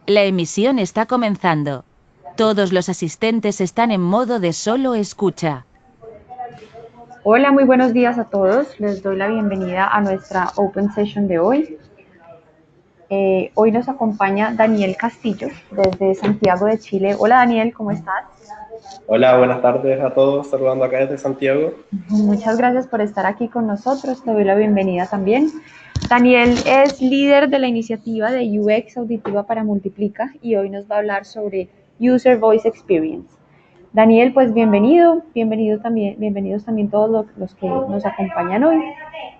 La emisión está comenzando. Todos los asistentes están en modo de solo escucha. Hola, muy buenos días a todos. Les doy la bienvenida a nuestra Open Session de hoy. Hoy nos acompaña Daniel Castillo desde Santiago de Chile. Hola Daniel, ¿cómo estás? Hola, buenas tardes a todos, saludando acá desde Santiago. Muchas gracias por estar aquí con nosotros. Te doy la bienvenida también. Daniel es líder de la iniciativa de UX Auditiva para Multiplica y hoy nos va a hablar sobre User Voice Experience. Daniel, pues bienvenidos también todos los que nos acompañan hoy.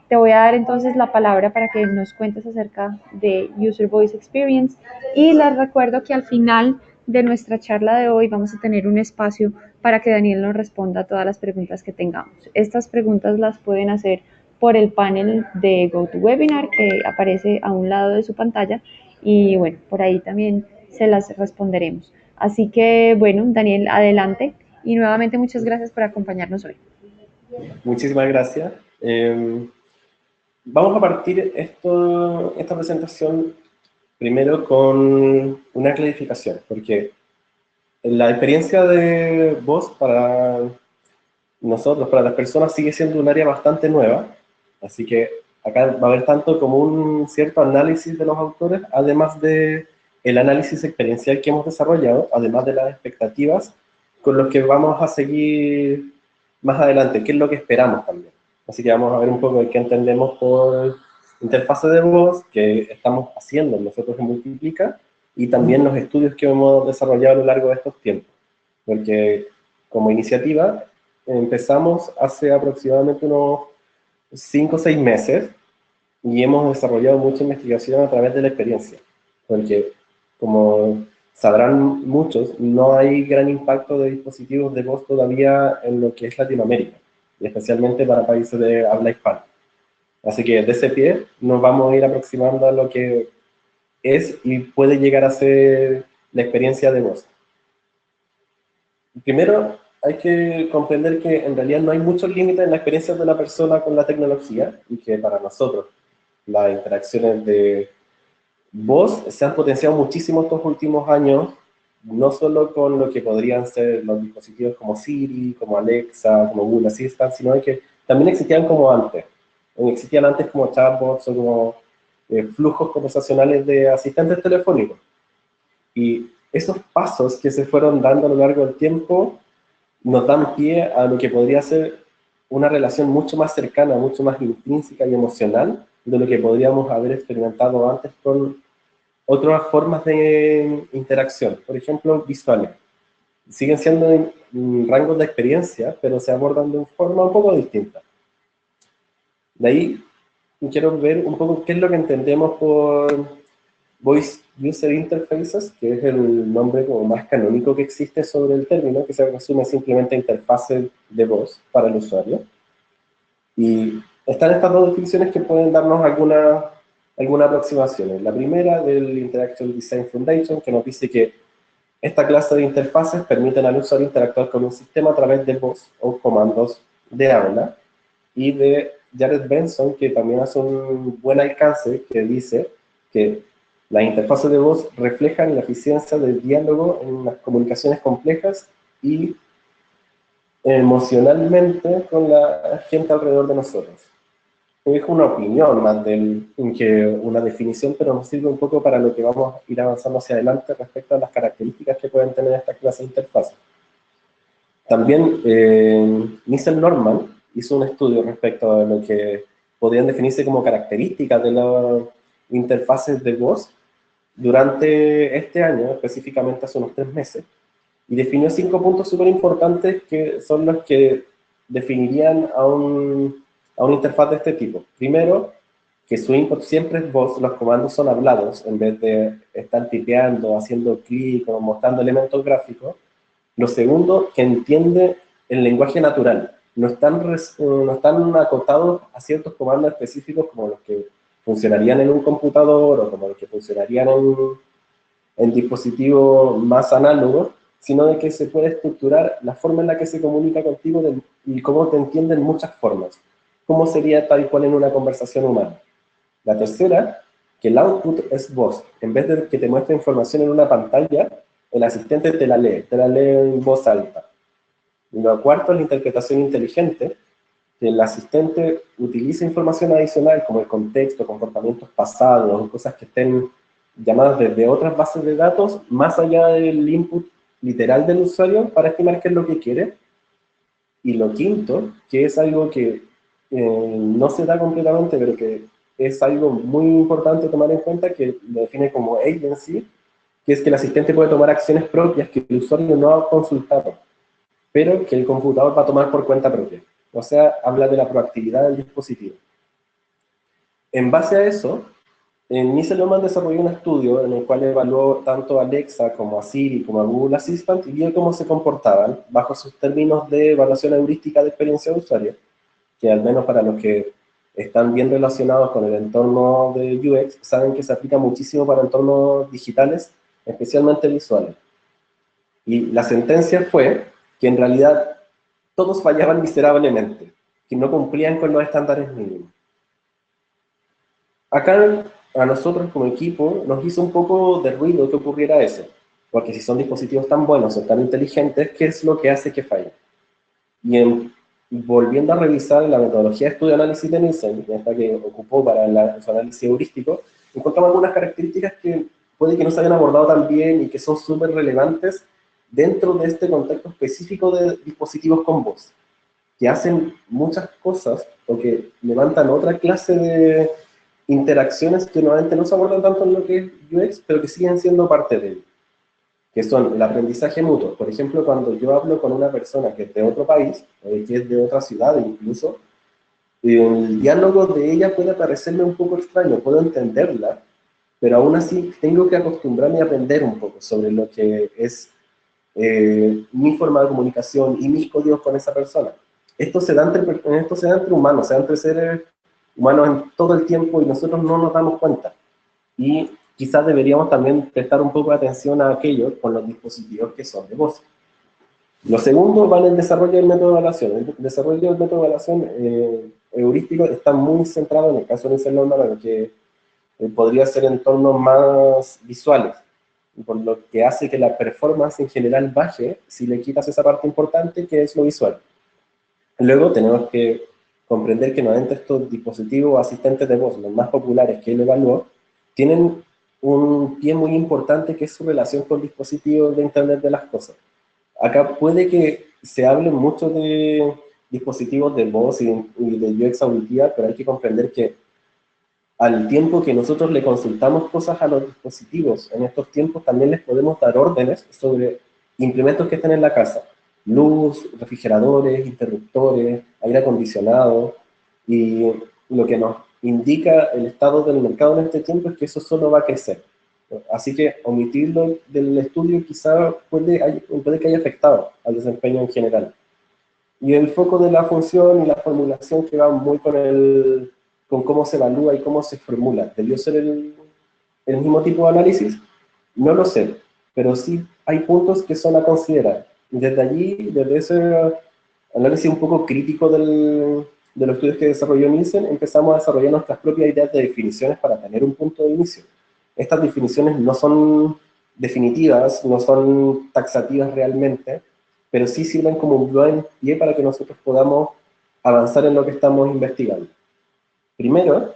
Te voy a dar entonces la palabra para que nos cuentes acerca de User Voice Experience y les recuerdo que al final de nuestra charla de hoy vamos a tener un espacio para que Daniel nos responda a todas las preguntas que tengamos. Estas preguntas las pueden hacer por el panel de GoToWebinar que aparece a un lado de su pantalla y bueno, por ahí también se las responderemos. Así que bueno, Daniel, adelante y nuevamente muchas gracias por acompañarnos hoy. Muchísimas gracias. Vamos a partir esta presentación primero con una clarificación, porque la experiencia de voz para nosotros, para las personas, sigue siendo un área bastante nueva, así que acá va a haber tanto como un cierto análisis de los autores, además de el análisis experiencial que hemos desarrollado, además de las expectativas con los que vamos a seguir más adelante, qué es lo que esperamos también. Así que vamos a ver un poco de qué entendemos por interfase de voz, que estamos haciendo nosotros en Multiplica, y también los estudios que hemos desarrollado a lo largo de estos tiempos. Porque como iniciativa empezamos hace aproximadamente unos 5 o 6 meses y hemos desarrollado mucha investigación a través de la experiencia, porque como sabrán muchos, no hay gran impacto de dispositivos de voz todavía en lo que es Latinoamérica, y especialmente para países de habla hispana. Así que de ese pie nos vamos a ir aproximando a lo que es y puede llegar a ser la experiencia de voz. Primero, hay que comprender que en realidad no hay muchos límites en la experiencia de la persona con la tecnología y que para nosotros las interacciones de voz se han potenciado muchísimo estos últimos años, no solo con lo que podrían ser los dispositivos como Siri, como Alexa, como Google Assistant, sino que también existían como antes. Existían antes como chatbots o como flujos conversacionales de asistentes telefónicos. Y esos pasos que se fueron dando a lo largo del tiempo nos dan pie a lo que podría ser una relación mucho más cercana, mucho más intrínseca y emocional de lo que podríamos haber experimentado antes con otras formas de interacción, por ejemplo, visuales. Siguen siendo rangos de experiencia, pero se abordan de una forma un poco distinta. De ahí quiero ver un poco qué es lo que entendemos por Voice User Interfaces, que es el nombre como más canónico que existe sobre el término, que se resume simplemente a interfase de voz para el usuario. Y están estas dos definiciones que pueden darnos algunas aproximaciones. La primera del Interaction Design Foundation, que nos dice que esta clase de interfaces permiten al usuario interactuar con un sistema a través de voz o comandos de habla, y de Jared Benson, que también hace un buen alcance, que dice que las interfaces de voz reflejan la eficiencia del diálogo en las comunicaciones complejas y emocionalmente con la gente alrededor de nosotros. Es una opinión más que una definición, pero nos sirve un poco para lo que vamos a ir avanzando hacia adelante respecto a las características que pueden tener esta clase de interfaces. También Nissel Norman hizo un estudio respecto a lo que podrían definirse como características de las interfaces de voz durante este año, específicamente hace unos 3 meses, y definió 5 puntos súper importantes que son los que definirían a una interfaz de este tipo. Primero, que su input siempre es voz, los comandos son hablados, en vez de estar tipeando, haciendo clic o mostrando elementos gráficos. Lo segundo, que entiende el lenguaje natural. No están acotados a ciertos comandos específicos como los que funcionarían en un computador o como los que funcionarían en dispositivos más análogos, sino de que se puede estructurar la forma en la que se comunica contigo y cómo te entiende en muchas formas. ¿Cómo sería tal cual en una conversación humana? La tercera, que el output es voz. En vez de que te muestre información en una pantalla, el asistente te la lee en voz alta. Y lo cuarto es la interpretación inteligente, que el asistente utiliza información adicional como el contexto, comportamientos pasados, cosas que estén llamadas desde otras bases de datos, más allá del input literal del usuario, para estimar qué es lo que quiere. Y lo quinto, que es algo que no se da completamente, pero que es algo muy importante tomar en cuenta, que lo define como agency, que es que el asistente puede tomar acciones propias que el usuario no ha consultado, pero que el computador va a tomar por cuenta propia. O sea, habla de la proactividad del dispositivo. En base a eso, Nisse Lehmann desarrolló un estudio en el cual evaluó tanto a Alexa como a Siri como a Google Assistant y vio cómo se comportaban bajo sus términos de evaluación heurística de experiencia de usuario, que al menos para los que están bien relacionados con el entorno de UX, saben que se aplica muchísimo para entornos digitales, especialmente visuales. Y la sentencia fue que en realidad todos fallaban miserablemente, que no cumplían con los estándares mínimos. Acá, a nosotros como equipo, nos hizo un poco de ruido que ocurriera eso, porque si son dispositivos tan buenos o tan inteligentes, ¿qué es lo que hace que fallen? Y volviendo a revisar la metodología de estudio-análisis de Nielsen, esta que ocupó para su análisis heurístico, encontramos algunas características que puede que no se hayan abordado tan bien y que son súper relevantes dentro de este contexto específico de dispositivos con voz, que hacen muchas cosas o que levantan otra clase de interacciones que normalmente no se abordan tanto en lo que es UX, pero que siguen siendo parte de ello, que son el aprendizaje mutuo. Por ejemplo, cuando yo hablo con una persona que es de otro país, o que es de otra ciudad incluso, el diálogo de ella puede parecerme un poco extraño, puedo entenderla, pero aún así tengo que acostumbrarme a aprender un poco sobre lo que es mi forma de comunicación y mis códigos con esa persona. Esto se da entre humanos, se da entre seres humanos en todo el tiempo y nosotros no nos damos cuenta. Y quizás deberíamos también prestar un poco de atención a aquello con los dispositivos que son de voz. Lo segundo va en el desarrollo del método de evaluación. El desarrollo del método de evaluación heurístico está muy centrado en el caso de Nielsen Lehmann, que podría ser entornos más visuales, por lo que hace que la performance en general baje si le quitas esa parte importante que es lo visual. Luego tenemos que comprender que normalmente estos dispositivos asistentes de voz, los más populares que él evaluó, tienen un pie muy importante que es su relación con dispositivos de Internet de las cosas. Acá puede que se hable mucho de dispositivos de voz y de UX auditiva, pero hay que comprender que al tiempo que nosotros le consultamos cosas a los dispositivos, en estos tiempos también les podemos dar órdenes sobre implementos que estén en la casa. Luz, refrigeradores, interruptores, aire acondicionado, y lo que nos indica el estado del mercado en este tiempo es que eso solo va a crecer. Así que omitirlo del estudio quizá puede que haya afectado al desempeño en general. Y el foco de la función y la formulación que va muy con cómo se evalúa y cómo se formula. ¿Debió ser el mismo tipo de análisis? No lo sé, pero sí hay puntos que son a considerar. Desde allí, desde ese análisis un poco crítico de los estudios que desarrolló Nielsen, empezamos a desarrollar nuestras propias ideas de definiciones para tener un punto de inicio. Estas definiciones no son definitivas, no son taxativas realmente, pero sí sirven como un buen pie para que nosotros podamos avanzar en lo que estamos investigando. Primero,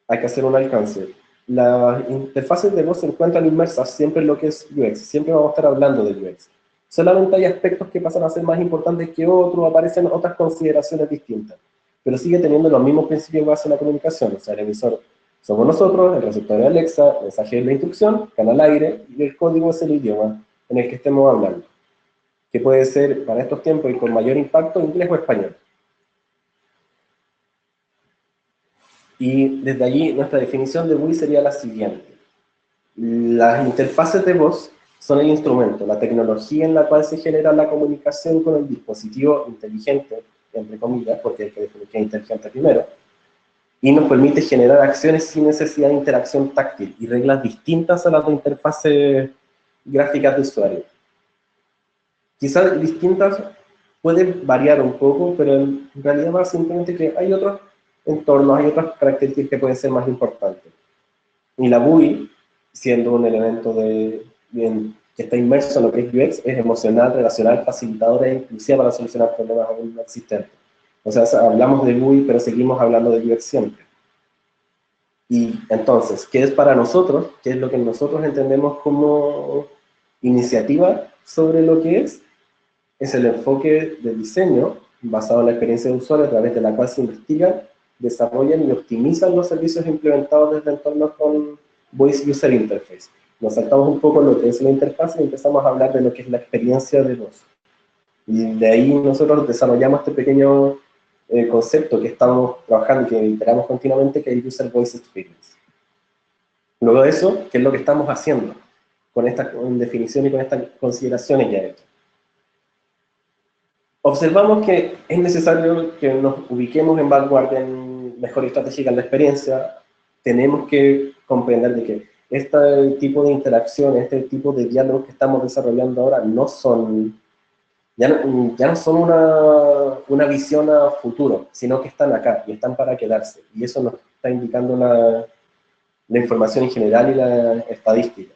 hay que hacer un alcance. Las interfaces de voz se encuentran inmersas siempre en lo que es UX, siempre vamos a estar hablando de UX. Solamente hay aspectos que pasan a ser más importantes que otros, aparecen otras consideraciones distintas, pero sigue teniendo los mismos principios base en la comunicación, o sea, el emisor somos nosotros, el receptor es Alexa, el mensaje es la instrucción, canal aire, y el código es el idioma en el que estemos hablando, que puede ser para estos tiempos y con mayor impacto inglés o español. Y desde allí nuestra definición de GUI sería la siguiente. Las interfaces de voz son el instrumento, la tecnología en la cual se genera la comunicación con el dispositivo inteligente, entre comillas, porque hay que definir qué es inteligente primero, y nos permite generar acciones sin necesidad de interacción táctil y reglas distintas a las de interfaces gráficas de usuario. Quizás distintas pueden variar un poco, pero en realidad va simplemente que hay otros entornos, hay otras características que pueden ser más importantes. Y la GUI, siendo un elemento que está inmerso en lo que es UX, es emocional, relacional, facilitadora e inclusiva para solucionar problemas aún no existentes. O sea, hablamos de GUI, pero seguimos hablando de UX siempre. Y entonces, ¿qué es para nosotros? ¿Qué es lo que nosotros entendemos como iniciativa sobre lo que es? Es el enfoque de diseño basado en la experiencia de usuario a través de la cual se investigan, desarrollan y optimizan los servicios implementados desde entornos con Voice User Interface. Nos saltamos un poco lo que es la interfaz y empezamos a hablar de lo que es la experiencia de voz. Y de ahí nosotros desarrollamos este pequeño concepto que estamos trabajando y que iteramos continuamente, que es el User Voice Experience. Luego de eso, ¿qué es lo que estamos haciendo con esta definición y con estas consideraciones ya hechas? Observamos que es necesario que nos ubiquemos en vanguardia, en mejora estratégica en la experiencia. Tenemos que comprender de que este tipo de interacciones, este tipo de diálogos que estamos desarrollando ahora no son, ya no son una visión a futuro, sino que están acá y están para quedarse. Y eso nos está indicando la información en general y la estadística.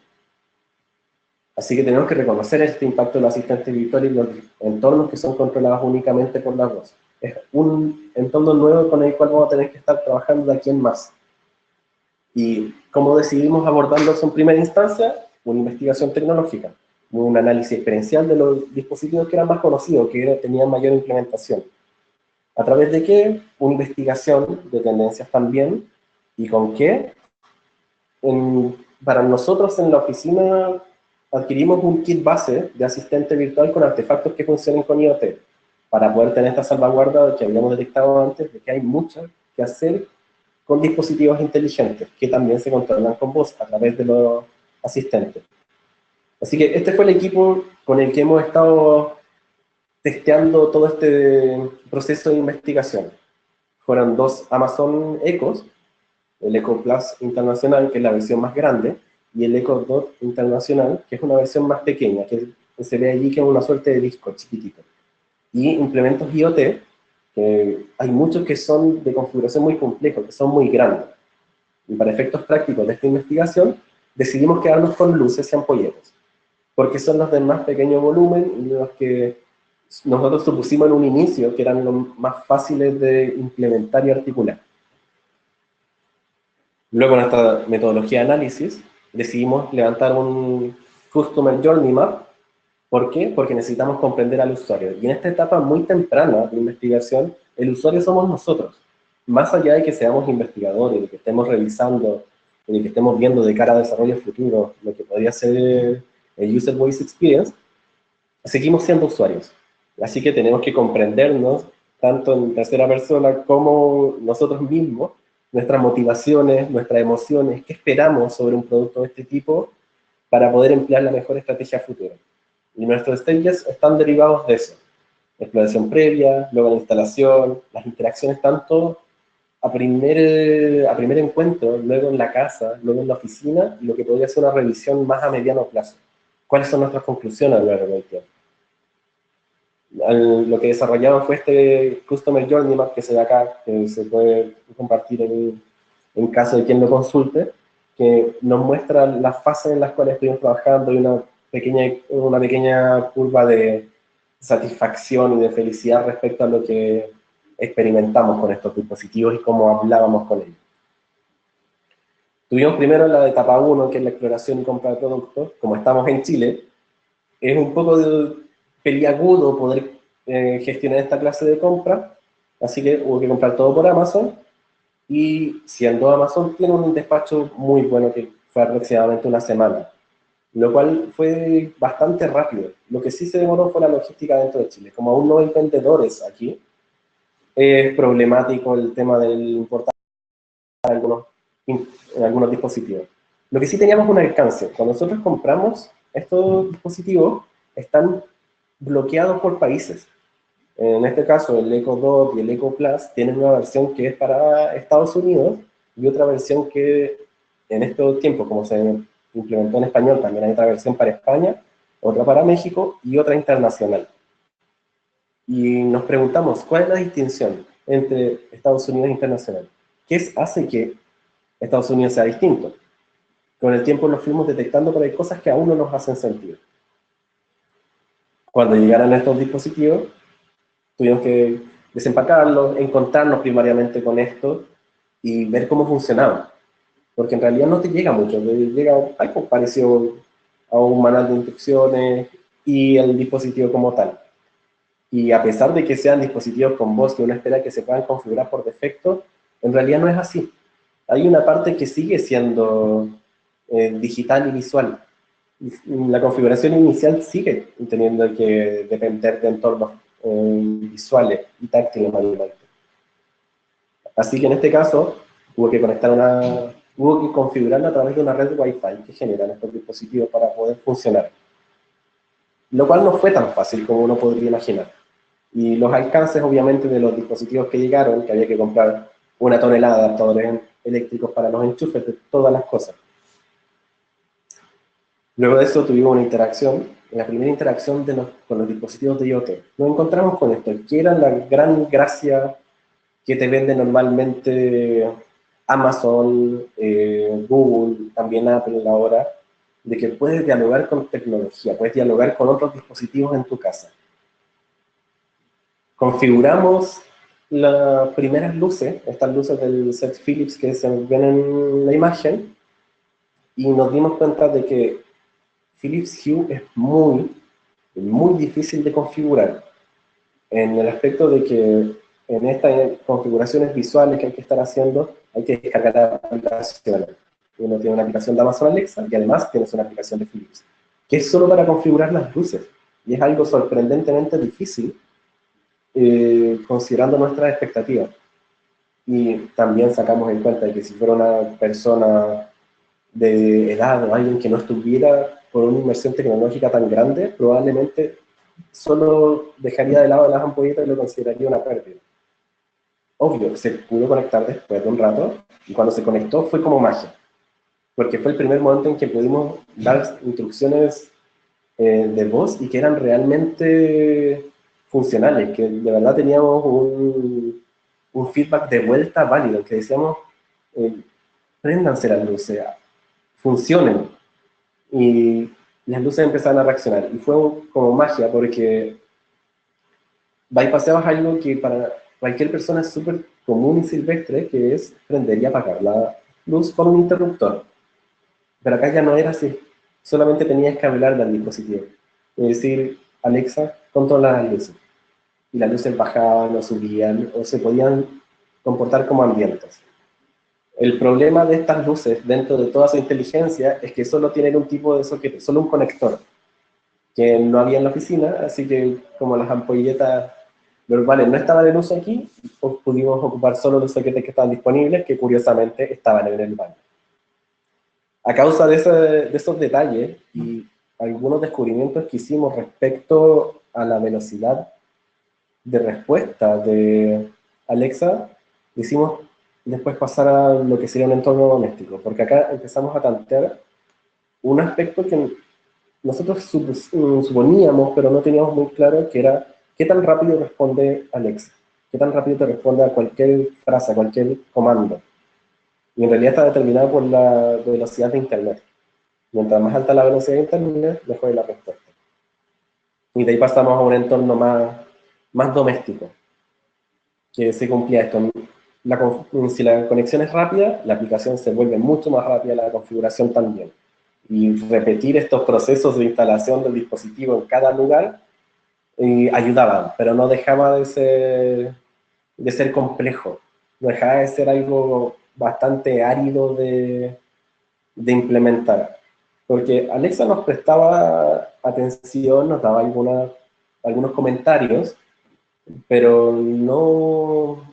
Así que tenemos que reconocer este impacto de los asistentes virtuales y los entornos que son controlados únicamente por la voz. Es un entorno nuevo con el cual vamos a tener que estar trabajando de aquí en más. ¿Y cómo decidimos abordarlo en primera instancia? Una investigación tecnológica, un análisis experiencial de los dispositivos que eran más conocidos, que tenían mayor implementación. ¿A través de qué? Una investigación de tendencias también. ¿Y con qué? Para nosotros en la oficina adquirimos un kit base de asistente virtual con artefactos que funcionen con IoT, para poder tener esta salvaguarda que habíamos detectado antes, de que hay mucho que hacer con dispositivos inteligentes, que también se controlan con voz a través de los asistentes. Así que este fue el equipo con el que hemos estado testeando todo este proceso de investigación. Fueron 2 Amazon Echoes, el Echo Plus Internacional, que es la versión más grande, y el Echo Dot Internacional, que es una versión más pequeña, que se ve allí que es una suerte de disco chiquitito. Y implementos IoT, que hay muchos que son de configuración muy compleja, que son muy grandes. Y para efectos prácticos de esta investigación, decidimos quedarnos con luces y ampolletas, porque son los de más pequeño volumen y los que nosotros supusimos en un inicio que eran los más fáciles de implementar y articular. Luego, en esta metodología de análisis, decidimos levantar un Customer Journey Map. ¿Por qué? Porque necesitamos comprender al usuario. Y en esta etapa muy temprana de investigación, el usuario somos nosotros. Más allá de que seamos investigadores, de que estemos revisando, de que estemos viendo de cara a desarrollo futuro, lo que podría ser el User Voice Experience, seguimos siendo usuarios. Así que tenemos que comprendernos, tanto en tercera persona como nosotros mismos, nuestras motivaciones, nuestras emociones, qué esperamos sobre un producto de este tipo para poder emplear la mejor estrategia futura. Y nuestros stages están derivados de eso. Exploración previa, luego la instalación, las interacciones tanto a primer encuentro, luego en la casa, luego en la oficina, y lo que podría ser una revisión más a mediano plazo. ¿Cuáles son nuestras conclusiones a lo largo del tiempo? Lo que desarrollamos fue este Customer Journey Map que se ve acá, que se puede compartir en caso de quien lo consulte, que nos muestra las fases en las cuales estuvimos trabajando y una pequeña curva de satisfacción y de felicidad respecto a lo que experimentamos con estos dispositivos y cómo hablábamos con ellos. Tuvimos primero la etapa 1, que es la exploración y compra de productos. Como estamos en Chile, es un poco peliagudo poder gestionar esta clase de compra, así que hubo que comprar todo por Amazon, y siendo Amazon tiene un despacho muy bueno que fue aproximadamente una semana, lo cual fue bastante rápido. Lo que sí se demoró fue la logística dentro de Chile. Como aún no hay vendedores aquí, es problemático el tema del importar algunos dispositivos. Lo que sí teníamos un alcance. Cuando nosotros compramos estos dispositivos, están bloqueados por países. En este caso, el Echo Dot y el Echo Plus tienen una versión que es para Estados Unidos y otra versión que en estos tiempos, como se implementó en español, también hay otra versión para España, otra para México y otra internacional. Y nos preguntamos, ¿cuál es la distinción entre Estados Unidos e internacional? ¿Qué hace que Estados Unidos sea distinto? Con el tiempo los fuimos detectando, pero hay cosas que aún no nos hacen sentido. Cuando llegaran estos dispositivos, tuvimos que desempacarlos, encontrarnos primariamente con esto y ver cómo funcionaban. Porque en realidad no te llega mucho, te llega algo parecido a un manual de instrucciones y el dispositivo como tal. Y a pesar de que sean dispositivos con voz que uno espera que se puedan configurar por defecto, en realidad no es así. Hay una parte que sigue siendo digital y visual. La configuración inicial sigue teniendo que depender de entornos visuales y táctiles manualmente. Así que en este caso, hubo que configurarla a través de una red Wi-Fi que generan estos dispositivos para poder funcionar. Lo cual no fue tan fácil como uno podría imaginar. Y los alcances, obviamente, de los dispositivos que llegaron, que había que comprar 1 tonelada de adaptadores eléctricos para los enchufes de todas las cosas. Luego de eso tuvimos una interacción, la primera interacción con los dispositivos de IoT. Nos encontramos con esto, que era la gran gracia que te vende normalmente Amazon, Google, también Apple ahora, de que puedes dialogar con tecnología, puedes dialogar con otros dispositivos en tu casa. Configuramos las primeras luces, estas luces del set Philips que se ven en la imagen, y nos dimos cuenta de que Philips Hue es muy difícil de configurar, en el aspecto de que en estas configuraciones visuales que hay que estar haciendo, hay que descargar aplicaciones. Uno tiene una aplicación de Amazon Alexa y además tienes una aplicación de Philips, que es solo para configurar las luces. Y es algo sorprendentemente difícil, considerando nuestras expectativas. Y también sacamos en cuenta de que si fuera una persona de edad o alguien que no estuviera con una inversión tecnológica tan grande, probablemente solo dejaría de lado las ampolletas y lo consideraría una pérdida. Obvio, se pudo conectar después de un rato, y cuando se conectó fue como magia, porque fue el primer momento en que pudimos dar instrucciones de voz y que eran realmente funcionales, que de verdad teníamos un feedback de vuelta válido, que decíamos, préndanse las luces, funcionen. Y las luces empezaron a reaccionar. Y fue como magia, porque bypassabas algo que para cualquier persona es súper común y silvestre, que es prender y apagar la luz con un interruptor. Pero acá ya no era así. Solamente tenías que hablarle al dispositivo. Es decir, Alexa, controla las luces. Y las luces bajaban o subían o se podían comportar como ambientes. El problema de estas luces, dentro de toda su inteligencia, es que solo tienen un tipo de soquete, solo un conector, que no había en la oficina, así que como las ampolletas normales no estaban en uso aquí, pues pudimos ocupar solo los soquetes que estaban disponibles, que curiosamente estaban en el baño. A causa de esos detalles y algunos descubrimientos que hicimos respecto a la velocidad de respuesta de Alexa, hicimos después pasar a lo que sería un entorno doméstico, porque acá empezamos a tantear un aspecto que nosotros suponíamos, pero no teníamos muy claro, que era qué tan rápido responde Alexa, qué tan rápido te responde a cualquier frase, a cualquier comando. Y en realidad está determinado por la velocidad de Internet. Mientras más alta la velocidad de Internet, mejor es la respuesta. Y de ahí pasamos a un entorno más doméstico, que se cumplía esto. Si la conexión es rápida, la aplicación se vuelve mucho más rápida, la configuración también. Y repetir estos procesos de instalación del dispositivo en cada lugar ayudaban, pero no dejaba de ser complejo, no dejaba de ser algo bastante árido de implementar. Porque Alexa nos prestaba atención, nos daba algunos comentarios, pero no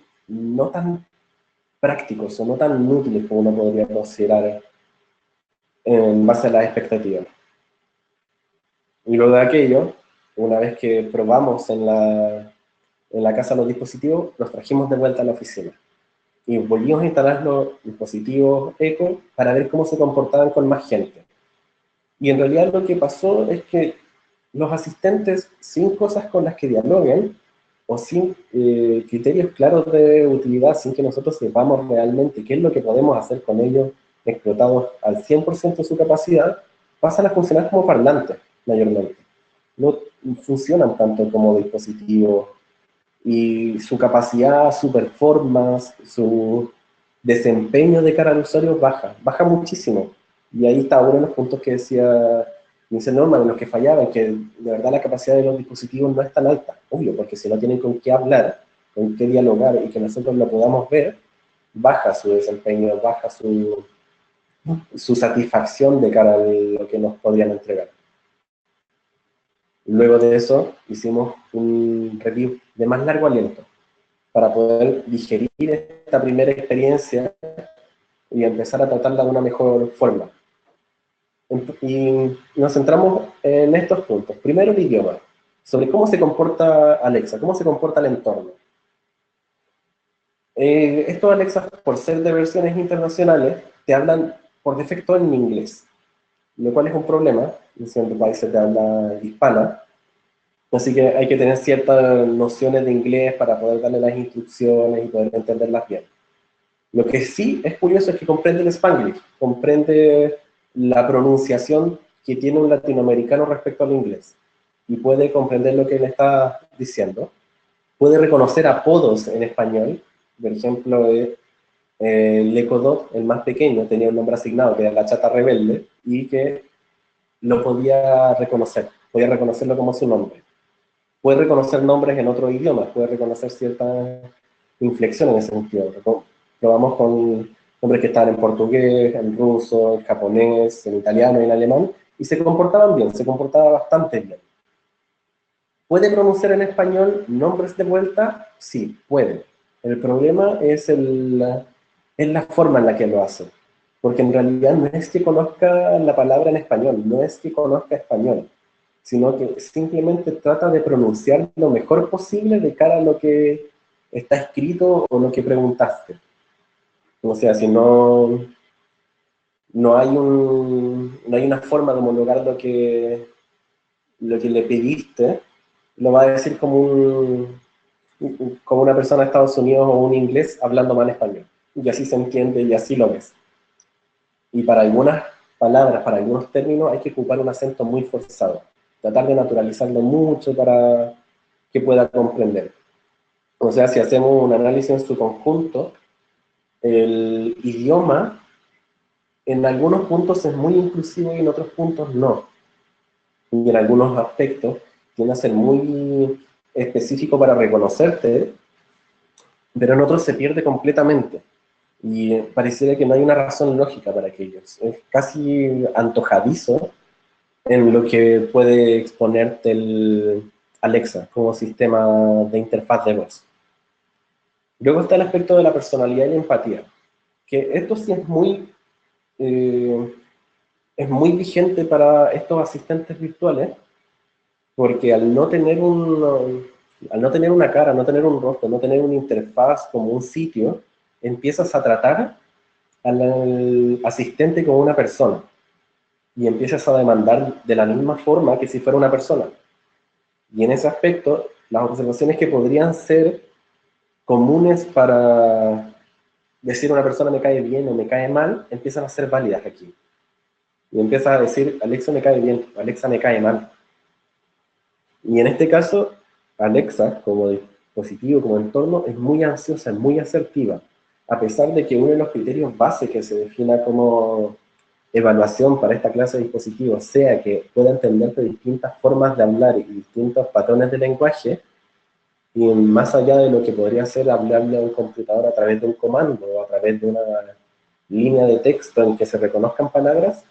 tan prácticos o no tan útiles como uno podría considerar en base a las expectativas. Y luego de aquello, una vez que probamos en la casa los dispositivos, los trajimos de vuelta a la oficina. Y volvimos a instalar los dispositivos Echo para ver cómo se comportaban con más gente. Y en realidad lo que pasó es que los asistentes, sin cosas con las que dialoguen, o sin criterios claros de utilidad, sin que nosotros sepamos realmente qué es lo que podemos hacer con ellos explotados al 100% de su capacidad, pasan a funcionar como parlantes, mayormente. No funcionan tanto como dispositivos, y su capacidad, su performance, su desempeño de cara al usuario baja muchísimo. Y ahí está uno de los puntos que decía Norman, en los que fallaban, que de verdad la capacidad de los dispositivos no es tan alta, obvio, porque si no tienen con qué hablar, con qué dialogar y que nosotros lo podamos ver, baja su desempeño, baja su satisfacción de cara a lo que nos podrían entregar. Luego de eso, hicimos un review de más largo aliento para poder digerir esta primera experiencia y empezar a tratarla de una mejor forma. Y nos centramos en estos puntos. Primero, el idioma, sobre cómo se comporta Alexa, cómo se comporta el entorno. Estos Alexa, por ser de versiones internacionales, te hablan por defecto en inglés, lo cual es un problema, siendo países de habla hispana. Así que hay que tener ciertas nociones de inglés para poder darle las instrucciones y poder entenderlas bien. Lo que sí es curioso es que comprende el Spanglish, comprende la pronunciación que tiene un latinoamericano respecto al inglés y puede comprender lo que le está diciendo. Puede reconocer apodos en español. Por ejemplo, el Echo Dot, el más pequeño, tenía un nombre asignado que era la chata rebelde y que lo podía reconocerlo como su nombre. Puede reconocer nombres en otros idiomas, puede reconocer ciertas inflexiones en ese sentido. Probamos con nombres que estaban en portugués, en ruso, en japonés, en italiano y en alemán, y se comportaban bien, se comportaba bastante bien. ¿Puede pronunciar en español nombres de vuelta? Sí, puede. El problema es la forma en la que lo hace. Porque en realidad no es que conozca la palabra en español, no es que conozca español, sino que simplemente trata de pronunciar lo mejor posible de cara a lo que está escrito o lo que preguntaste. O sea, si no hay una forma de homologar lo que le pediste, lo va a decir como una persona de Estados Unidos o un inglés hablando mal español. Y así se entiende y así lo ves. Y para algunas palabras, para algunos términos, hay que ocupar un acento muy forzado. Tratar de naturalizarlo mucho para que pueda comprender. O sea, si hacemos un análisis en su conjunto, el idioma en algunos puntos es muy inclusivo y en otros puntos no. Y en algunos aspectos tiende a ser muy específico para reconocerte, pero en otros se pierde completamente. Y pareciera que no hay una razón lógica para aquello. Es casi antojadizo en lo que puede exponerte el Alexa como sistema de interfaz de voz. Luego está el aspecto de la personalidad y la empatía, que esto sí es muy vigente para estos asistentes virtuales, porque al no tener una cara, no tener un rostro, no tener una interfaz como un sitio, empiezas a tratar al asistente como una persona y empiezas a demandar de la misma forma que si fuera una persona. Y en ese aspecto, las observaciones que podrían ser comunes para decir una persona me cae bien o me cae mal, empiezan a ser válidas aquí. Y empiezas a decir, Alexa me cae bien, Alexa me cae mal. Y en este caso, Alexa, como dispositivo, como entorno, es muy ansiosa, es muy asertiva. A pesar de que uno de los criterios base que se defina como evaluación para esta clase de dispositivos sea que pueda entender de distintas formas de hablar y distintos patrones de lenguaje, y más allá de lo que podría ser hablarle a un computador a través de un comando o a través de una línea de texto en que se reconozcan palabras,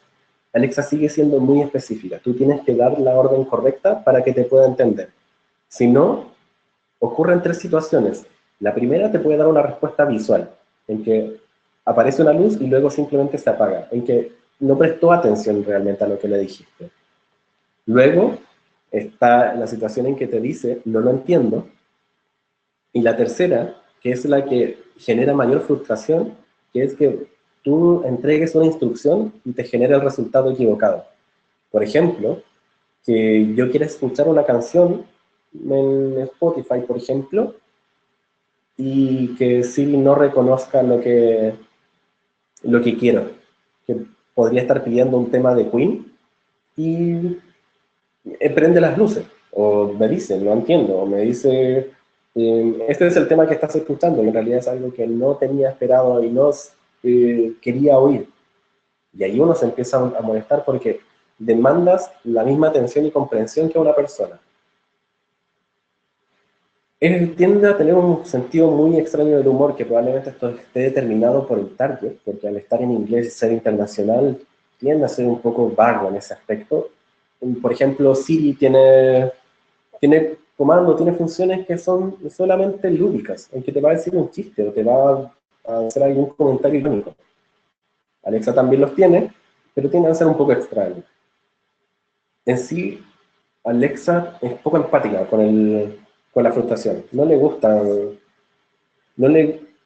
Alexa sigue siendo muy específica. Tú tienes que dar la orden correcta para que te pueda entender. Si no, ocurren tres situaciones. La primera te puede dar una respuesta visual, en que aparece una luz y luego simplemente se apaga, en que no prestó atención realmente a lo que le dijiste. Luego está la situación en que te dice, no lo entiendo. Y la tercera, que es la que genera mayor frustración, que es que tú entregues una instrucción y te genera el resultado equivocado. Por ejemplo, que yo quiera escuchar una canción en Spotify, por ejemplo, y que Siri no reconozca lo que quiero. que podría estar pidiendo un tema de Queen y prende las luces, o me dice, no entiendo, o me dice, este es el tema que estás escuchando, y en realidad es algo que no tenía esperado y no quería oír. Y ahí uno se empieza a molestar porque demandas la misma atención y comprensión que una persona. Él tiende a tener un sentido muy extraño del humor, que probablemente esto esté determinado por el target, porque al estar en inglés y ser internacional, tiende a ser un poco vago en ese aspecto. Por ejemplo, Siri tiene comandos, tiene funciones que son solamente lúdicas, en que te va a decir un chiste o te va a hacer algún comentario irónico. Alexa también los tiene, pero tiende a ser un poco extraño. En sí, Alexa es poco empática con la frustración. No le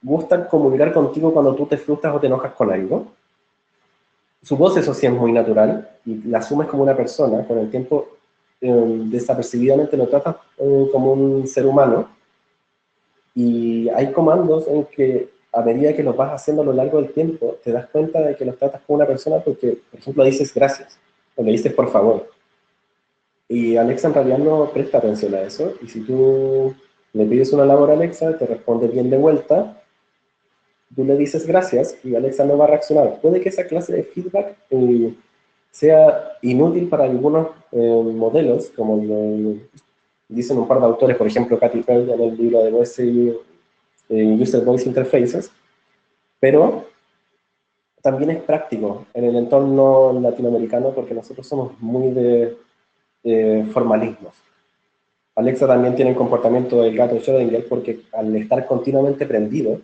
gusta comunicar contigo cuando tú te frustras o te enojas con algo. Su voz, eso sí, es muy natural y la asumes como una persona. Con el tiempo, desapercibidamente lo tratas como un ser humano. Y hay comandos en que, a medida que los vas haciendo a lo largo del tiempo, te das cuenta de que los tratas como una persona porque, por ejemplo, dices gracias o le dices por favor. Y Alexa en realidad no presta atención a eso. Y si tú le pides una labor a Alexa, te responde bien de vuelta, tú le dices gracias y Alexa no va a reaccionar. Puede que esa clase de feedback sea inútil para algunos modelos, como lo dicen un par de autores, por ejemplo, Katy Feld en el libro de User Voice Interfaces, pero también es práctico en el entorno latinoamericano porque nosotros somos muy de formalismos. Alexa también tiene el comportamiento del gato Schrödinger porque al estar continuamente prendido,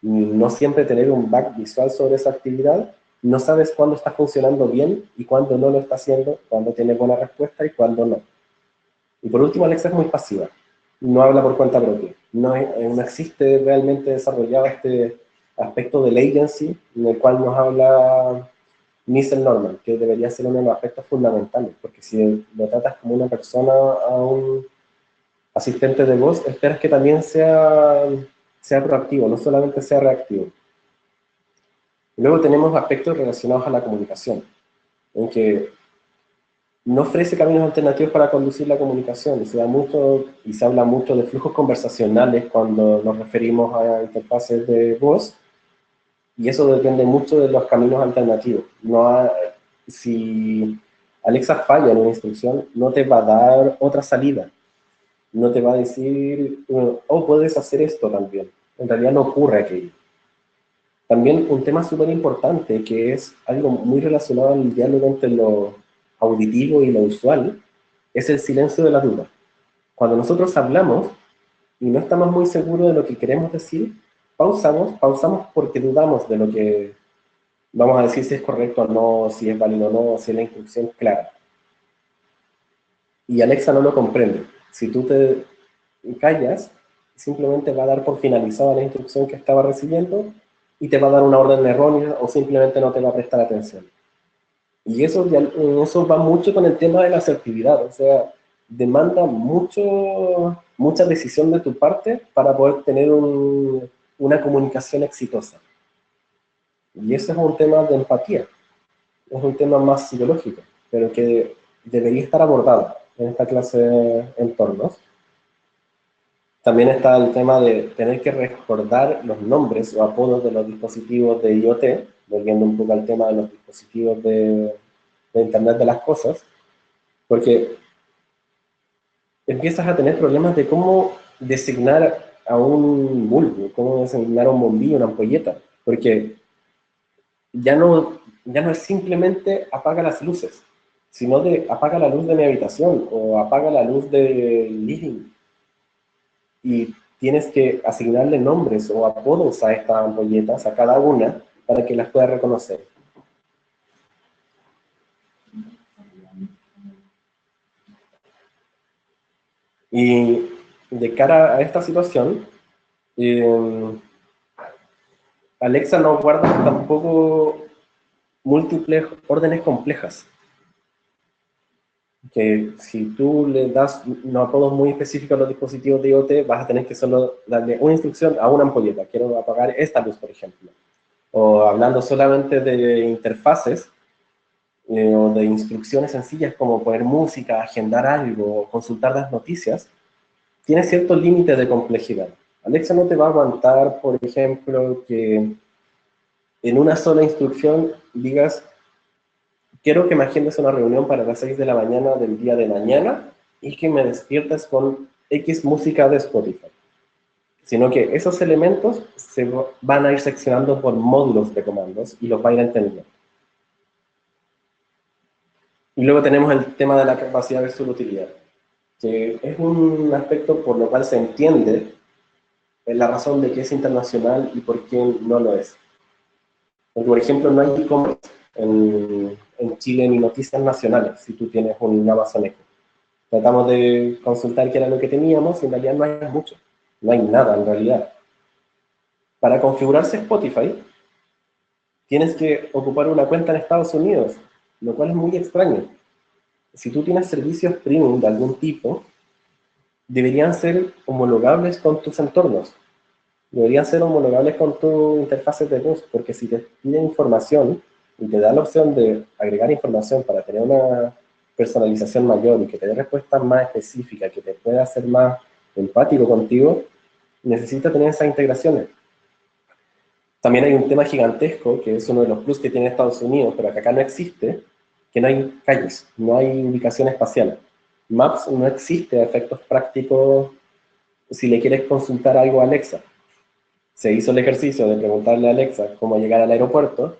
no siempre tener un back visual sobre esa actividad, no sabes cuándo está funcionando bien y cuándo no lo está haciendo, cuándo tiene buena respuesta y cuándo no. Y por último, Alexa es muy pasiva, no habla por cuenta propia, no existe realmente desarrollado este aspecto del agency en el cual nos habla Nissel Norman, que debería ser uno de los aspectos fundamentales, porque si lo tratas como una persona a un asistente de voz, esperas que también sea proactivo, no solamente sea reactivo. Luego tenemos aspectos relacionados a la comunicación, en que no ofrece caminos alternativos para conducir la comunicación, y se habla mucho de flujos conversacionales cuando nos referimos a interfaces de voz, y eso depende mucho de los caminos alternativos. Si Alexa falla en una instrucción, no te va a dar otra salida. No te va a decir, oh, puedes hacer esto también. En realidad no ocurre aquello. También un tema súper importante, que es algo muy relacionado al diálogo entre lo auditivo y lo visual, es el silencio de la duda. Cuando nosotros hablamos y no estamos muy seguros de lo que queremos decir, pausamos porque dudamos de lo que vamos a decir, si es correcto o no, si es válido o no, si es la instrucción clara. Y Alexa no lo comprende. Si tú te callas, simplemente va a dar por finalizada la instrucción que estaba recibiendo y te va a dar una orden errónea o simplemente no te va a prestar atención. Y eso va mucho con el tema de la asertividad, o sea, demanda mucha decisión de tu parte para poder tener una comunicación exitosa. Y ese es un tema de empatía, es un tema más psicológico, pero que debería estar abordado en esta clase de entornos. También está el tema de tener que recordar los nombres o apodos de los dispositivos de IoT, volviendo un poco al tema de los dispositivos de Internet de las Cosas, porque empiezas a tener problemas de cómo designar a un bulbo, cómo designar a un bombillo, una ampolleta, porque ya no es simplemente apaga las luces, sino de apaga la luz de mi habitación o apaga la luz del living. Y tienes que asignarle nombres o apodos a estas ampolletas, a cada una, para que las puedas reconocer. Y de cara a esta situación, Alexa no guarda tampoco múltiples órdenes complejas. Que si tú le das unos apodos muy específicos a los dispositivos de IoT, vas a tener que solo darle una instrucción a una ampolleta. Quiero apagar esta luz, por ejemplo. O hablando solamente de interfaces, o de instrucciones sencillas como poner música, agendar algo, consultar las noticias, tiene cierto límite de complejidad. Alexa no te va a aguantar, por ejemplo, que en una sola instrucción digas, quiero que me agendes una reunión para las 6 de la mañana del día de mañana y que me despiertes con X música de Spotify. Sino que esos elementos se van a ir seccionando por módulos de comandos y los va a ir entendiendo. Y luego tenemos el tema de la capacidad versus la utilidad, que es un aspecto por lo cual se entiende la razón de que es internacional y por qué no lo es. Porque, por ejemplo, no hay e-commerce en Chile ni noticias nacionales si tú tienes un Amazon Echo. Tratamos de consultar qué era lo que teníamos y en realidad no hay mucho, no hay nada en realidad. Para configurarse Spotify, tienes que ocupar una cuenta en Estados Unidos, lo cual es muy extraño. Si tú tienes servicios premium de algún tipo, deberían ser homologables con tus entornos, deberían ser homologables con tus interfaces de voz, porque si te piden información y te da la opción de agregar información para tener una personalización mayor y que te dé respuestas más específicas, que te pueda hacer más empático contigo, necesita tener esas integraciones. También hay un tema gigantesco, que es uno de los plus que tiene Estados Unidos, pero que acá no existe, que no hay calles, no hay ubicación espacial. Maps no existe a efectos prácticos si le quieres consultar algo a Alexa. Se hizo el ejercicio de preguntarle a Alexa cómo llegar al aeropuerto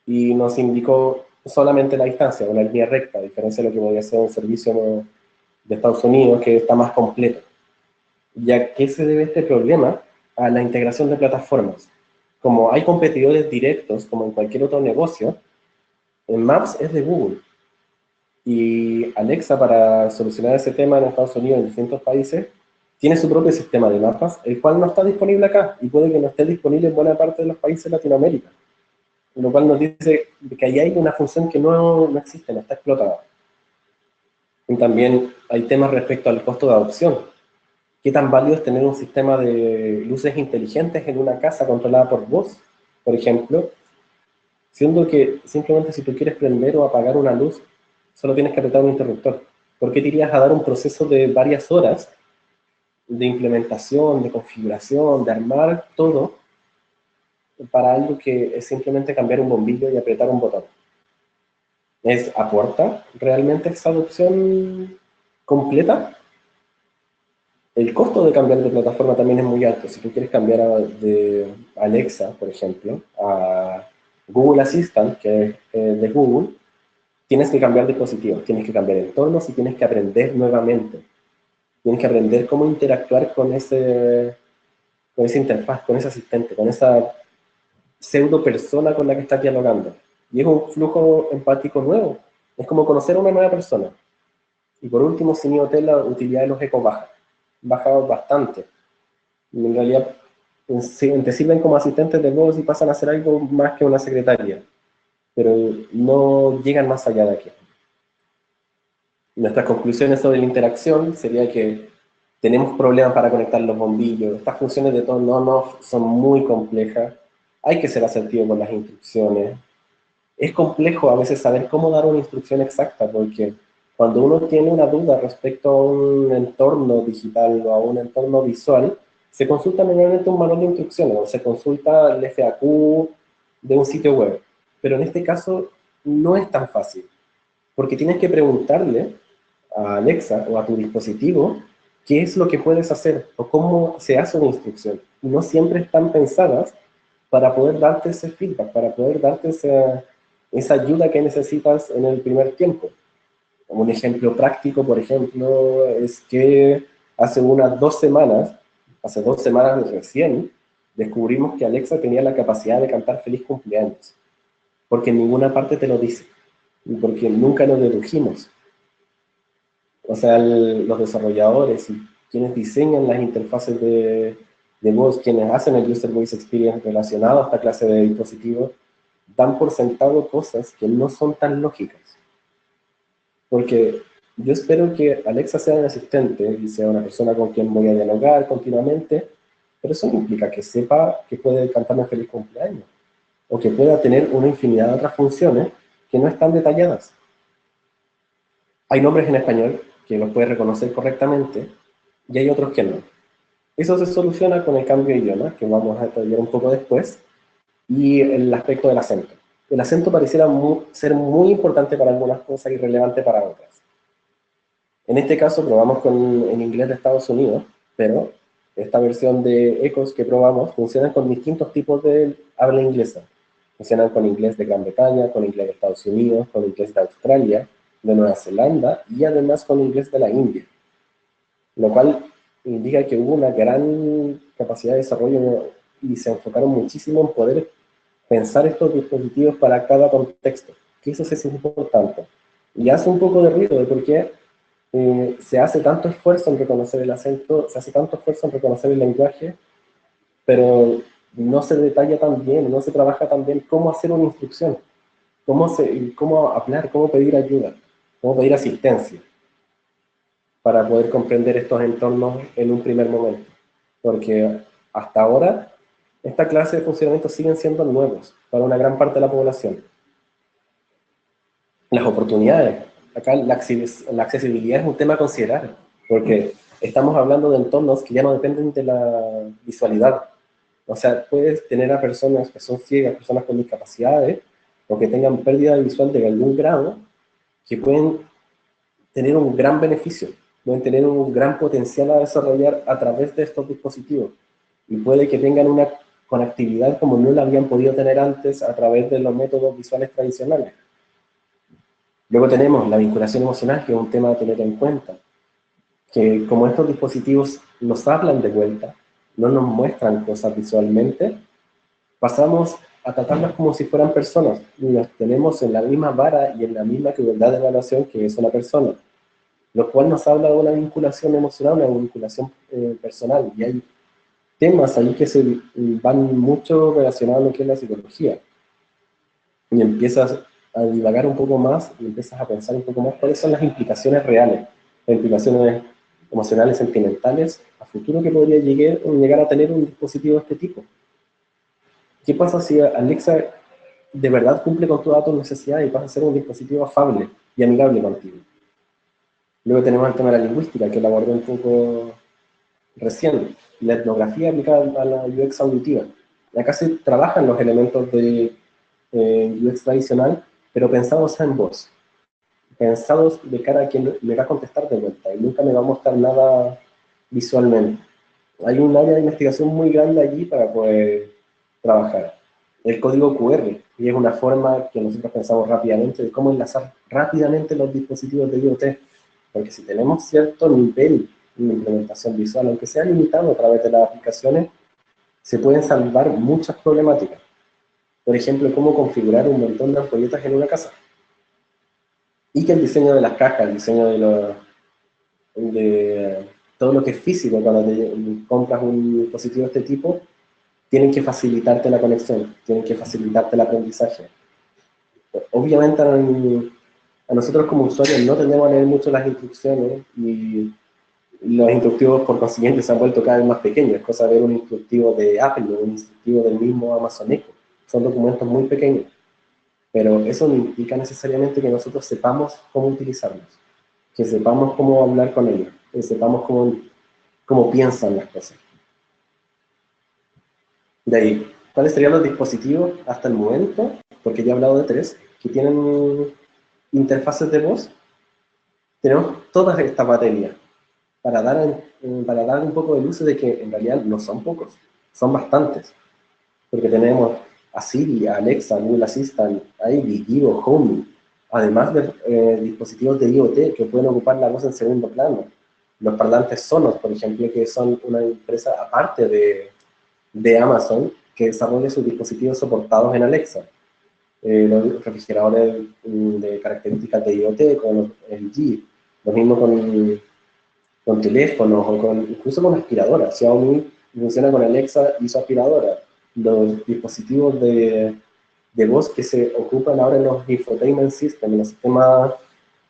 y nos indicó solamente la distancia, una línea recta, a diferencia de lo que podría ser un servicio de Estados Unidos que está más completo. ¿Y a qué se debe este problema? A la integración de plataformas. Como hay competidores directos, como en cualquier otro negocio, en Maps es de Google. Y Alexa, para solucionar ese tema en Estados Unidos y en distintos países, tiene su propio sistema de mapas, el cual no está disponible acá, y puede que no esté disponible en buena parte de los países de Latinoamérica. Lo cual nos dice que ahí hay una función que no existe, no está explotada. Y también hay temas respecto al costo de adopción. ¿Qué tan válido es tener un sistema de luces inteligentes en una casa controlada por voz, por ejemplo? Siendo que simplemente si tú quieres prender o apagar una luz, solo tienes que apretar un interruptor. ¿Por qué te irías a dar un proceso de varias horas de implementación, de configuración, de armar todo para algo que es simplemente cambiar un bombillo y apretar un botón? ¿Aporta realmente esa adopción completa? El costo de cambiar de plataforma también es muy alto. Si tú quieres cambiar de Alexa, por ejemplo, a Google Assistant, que es de Google, tienes que cambiar dispositivos, tienes que cambiar entornos y tienes que aprender nuevamente. Tienes que aprender cómo interactuar con esa interfaz, con ese asistente, con esa pseudo persona con la que estás dialogando. Y es un flujo empático nuevo. Es como conocer a una nueva persona. Y por último, sin IoT, la utilidad de los ecos baja bastante. Y en realidad te sirven como asistentes de voz y pasan a ser algo más que una secretaria, pero no llegan más allá de aquí. Nuestras conclusiones sobre la interacción sería que tenemos problemas para conectar los bombillos, estas funciones de turn on-off son muy complejas, hay que ser asertivo con las instrucciones. Es complejo a veces saber cómo dar una instrucción exacta, porque cuando uno tiene una duda respecto a un entorno digital o a un entorno visual, se consulta normalmente un manual de instrucciones o se consulta el FAQ de un sitio web. Pero en este caso no es tan fácil, porque tienes que preguntarle a Alexa o a tu dispositivo qué es lo que puedes hacer o cómo se hace una instrucción. Y no siempre están pensadas para poder darte ese feedback, para poder darte esa ayuda que necesitas en el primer tiempo. Un ejemplo práctico, por ejemplo, es que hace unas 2 semanas, hace 2 semanas recién, descubrimos que Alexa tenía la capacidad de cantar feliz cumpleaños, porque en ninguna parte te lo dice, y porque nunca lo dedujimos. O sea, los desarrolladores y quienes diseñan las interfaces de voz, quienes hacen el User Voice Experience relacionado a esta clase de dispositivos, dan por sentado cosas que no son tan lógicas. Porque yo espero que Alexa sea un asistente y sea una persona con quien voy a dialogar continuamente, pero eso no implica que sepa que puede cantarme feliz cumpleaños. o que pueda tener una infinidad de otras funciones que no están detalladas. Hay nombres en español que los puedes reconocer correctamente y hay otros que no. Eso se soluciona con el cambio de idioma, que vamos a detallar un poco después, y el aspecto del acento. El acento pareciera ser muy importante para algunas cosas y relevante para otras. En este caso probamos en inglés de Estados Unidos, pero esta versión de Ecos que probamos funciona con distintos tipos de habla inglesa. Funcionan con inglés de Gran Bretaña, con inglés de Estados Unidos, con inglés de Australia, de Nueva Zelanda y además con inglés de la India. Lo cual indica que hubo una gran capacidad de desarrollo y se enfocaron muchísimo en poder pensar estos dispositivos para cada contexto, que eso sí es importante. Y hace un poco de ruido de por qué se hace tanto esfuerzo en reconocer el acento, se hace tanto esfuerzo en reconocer el lenguaje, pero no se detalla tan bien, no se trabaja tan bien cómo hacer una instrucción, cómo hablar, cómo pedir ayuda, cómo pedir asistencia, para poder comprender estos entornos en un primer momento. Porque hasta ahora, esta clase de funcionamientos siguen siendo nuevos para una gran parte de la población. Las oportunidades. Acá la accesibilidad es un tema a considerar, porque estamos hablando de entornos que ya no dependen de la visualidad. O sea, puedes tener a personas que son ciegas, personas con discapacidades, o que tengan pérdida visual de algún grado, que pueden tener un gran beneficio, pueden tener un gran potencial a desarrollar a través de estos dispositivos. Y puede que tengan una conectividad como no la habían podido tener antes a través de los métodos visuales tradicionales. Luego tenemos la vinculación emocional, que es un tema a tener en cuenta, que como estos dispositivos nos hablan de vuelta, no nos muestran cosas visualmente, pasamos a tratarlas como si fueran personas, y las tenemos en la misma vara y en la misma crueldad de evaluación que es una persona, lo cual nos habla de una vinculación emocional, una vinculación personal, y hay temas ahí que se van mucho relacionados a lo que es la psicología, y empiezas a divagar un poco más y empiezas a pensar un poco más cuáles son las implicaciones reales, las implicaciones emocionales, sentimentales, a futuro que podría llegar a tener un dispositivo de este tipo. ¿Qué pasa si Alexa de verdad cumple con todas tus necesidades y pasa a ser un dispositivo afable y amigable contigo? Luego tenemos el tema de la lingüística, que lo abordé un poco recién, la etnografía aplicada a la UX auditiva. Acá se trabajan los elementos de UX tradicional, pero pensados en voz, pensados de cara a quien me va a contestar de vuelta y nunca me va a mostrar nada visualmente. Hay un área de investigación muy grande allí para poder trabajar. El código QR, y es una forma que nosotros pensamos rápidamente de cómo enlazar rápidamente los dispositivos de IoT, porque si tenemos cierto nivel de implementación visual, aunque sea limitado a través de las aplicaciones, se pueden salvar muchas problemáticas. Por ejemplo, cómo configurar un montón de ampolletas en una casa. Y que el diseño de las cajas, el diseño de todo lo que es físico, cuando te compras un dispositivo de este tipo, tienen que facilitarte la conexión, tienen que facilitarte el aprendizaje. Obviamente a nosotros como usuarios no tendemos a leer mucho las instrucciones y los instructivos por consiguiente se han vuelto cada vez más pequeños. Es cosa de ver un instructivo de Apple o un instructivo del mismo Amazon Echo. Son documentos muy pequeños. Pero eso no implica necesariamente que nosotros sepamos cómo utilizarlos, que sepamos cómo hablar con ellos, que sepamos cómo piensan las cosas. De ahí, ¿cuáles serían los dispositivos hasta el momento? Porque ya he hablado de 3, que tienen interfaces de voz. Tenemos todas estas baterías para dar un poco de luz de que en realidad no son pocos, son bastantes. Porque tenemos a Siri, a Alexa, a Google Assistant, a Ivy, Evo, Home, además de dispositivos de IoT que pueden ocupar la voz en segundo plano. Los parlantes Sonos, por ejemplo, que son una empresa aparte de Amazon, que desarrolla sus dispositivos soportados en Alexa. Los refrigeradores de características de IoT, con el G, lo mismo con teléfonos o incluso con aspiradoras. Xiaomi funciona con Alexa y su aspiradora. Los dispositivos de voz que se ocupan ahora en los infotainment systems, en los sistemas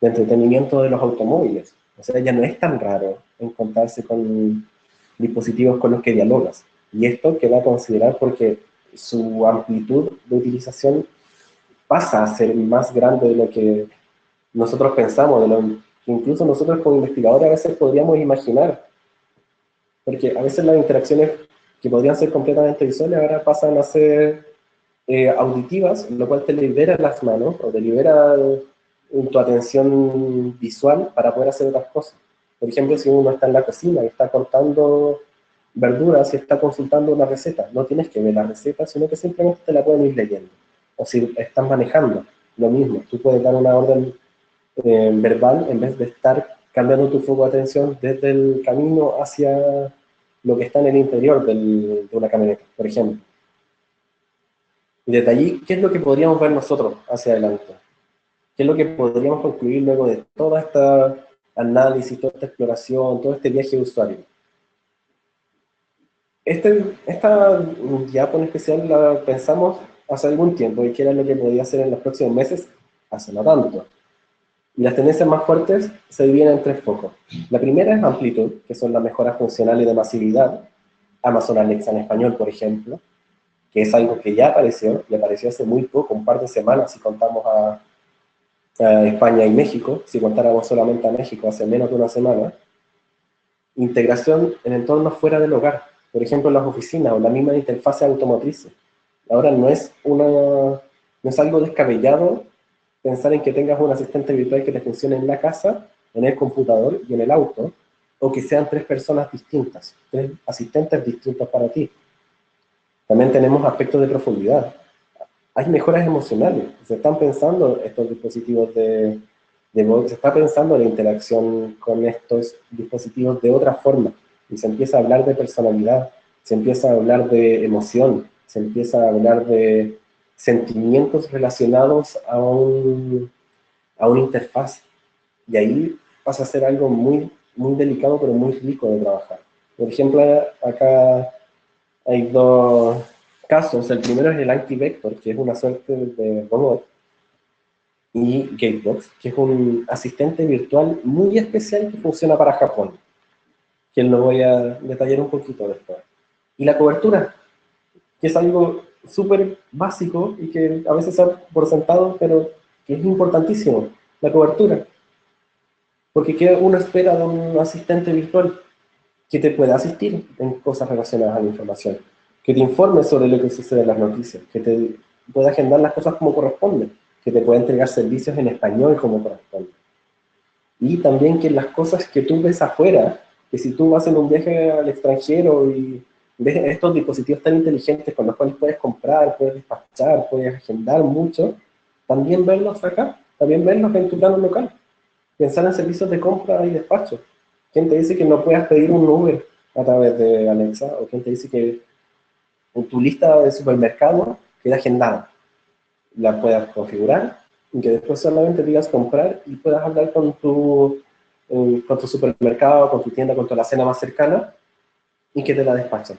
de entretenimiento de los automóviles. O sea, ya no es tan raro encontrarse con dispositivos con los que dialogas. Y esto queda a considerar porque su amplitud de utilización pasa a ser más grande de lo que nosotros pensamos, de lo que incluso nosotros como investigadores a veces podríamos imaginar, porque a veces las interacciones que podrían ser completamente visuales ahora pasan a ser auditivas, lo cual te libera las manos o te libera tu atención visual para poder hacer otras cosas. Por ejemplo, si uno está en la cocina y está cortando verduras y está consultando una receta, no tienes que ver la receta, sino que simplemente te la pueden ir leyendo. O si estás manejando, lo mismo, tú puedes dar una orden verbal en vez de estar cambiando tu foco de atención desde el camino hacia lo que está en el interior de una camioneta, por ejemplo. Y desde allí, ¿qué es lo que podríamos ver nosotros hacia adelante? ¿Qué es lo que podríamos concluir luego de toda esta análisis, toda esta exploración, todo este viaje de usuario? Esta diapo en especial la pensamos hace algún tiempo y que era lo que podía hacer en los próximos meses, hace no tanto. Y las tendencias más fuertes se dividen en tres focos. La primera es amplitud, que son las mejoras funcionales de masividad. Amazon Alexa en español, por ejemplo, que es algo que ya apareció, y apareció hace muy poco, un par de semanas, si contamos a España y México, si contáramos solamente a México hace menos de una semana. Integración en entornos fuera del hogar, por ejemplo en las oficinas o la misma interfaz automotriz. Ahora no es algo descabellado pensar en que tengas un asistente virtual que te funcione en la casa, en el computador y en el auto, o que sean tres personas distintas, tres asistentes distintos para ti. También tenemos aspectos de profundidad. Hay mejoras emocionales. Se están pensando estos dispositivos de voz, se está pensando la interacción con estos dispositivos de otra forma. Y se empieza a hablar de personalidad, se empieza a hablar de emoción, se empieza a hablar de sentimientos relacionados a una interfaz. Y ahí pasa a ser algo muy, muy delicado, pero muy rico de trabajar. Por ejemplo, acá hay dos casos. El primero es el Anti-Vector, que es una suerte de robot, y Gatebox, que es un asistente virtual muy especial que funciona para Japón, que lo voy a detallar un poquito después. Y la cobertura, que es algo súper básico y que a veces se da por sentado, pero que es importantísimo, la cobertura. Porque ¿qué uno espera de un asistente virtual? Que te pueda asistir en cosas relacionadas a la información, que te informe sobre lo que sucede en las noticias, que te pueda agendar las cosas como corresponde, que te pueda entregar servicios en español como corresponde. Y también que las cosas que tú ves afuera, que si tú vas en un viaje al extranjero y ves estos dispositivos tan inteligentes con los cuales puedes comprar, puedes despachar, puedes agendar mucho, también verlos acá, también verlos en tu plano local. Pensar en servicios de compra y despacho. ¿Quién te dice que no puedas pedir un Uber a través de Alexa? ¿O quién te dice que en tu lista de supermercado queda agendada? La puedas configurar y que después solamente digas comprar y puedas hablar con tu supermercado, con tu tienda, con tu alacena más cercana y que te la despachen.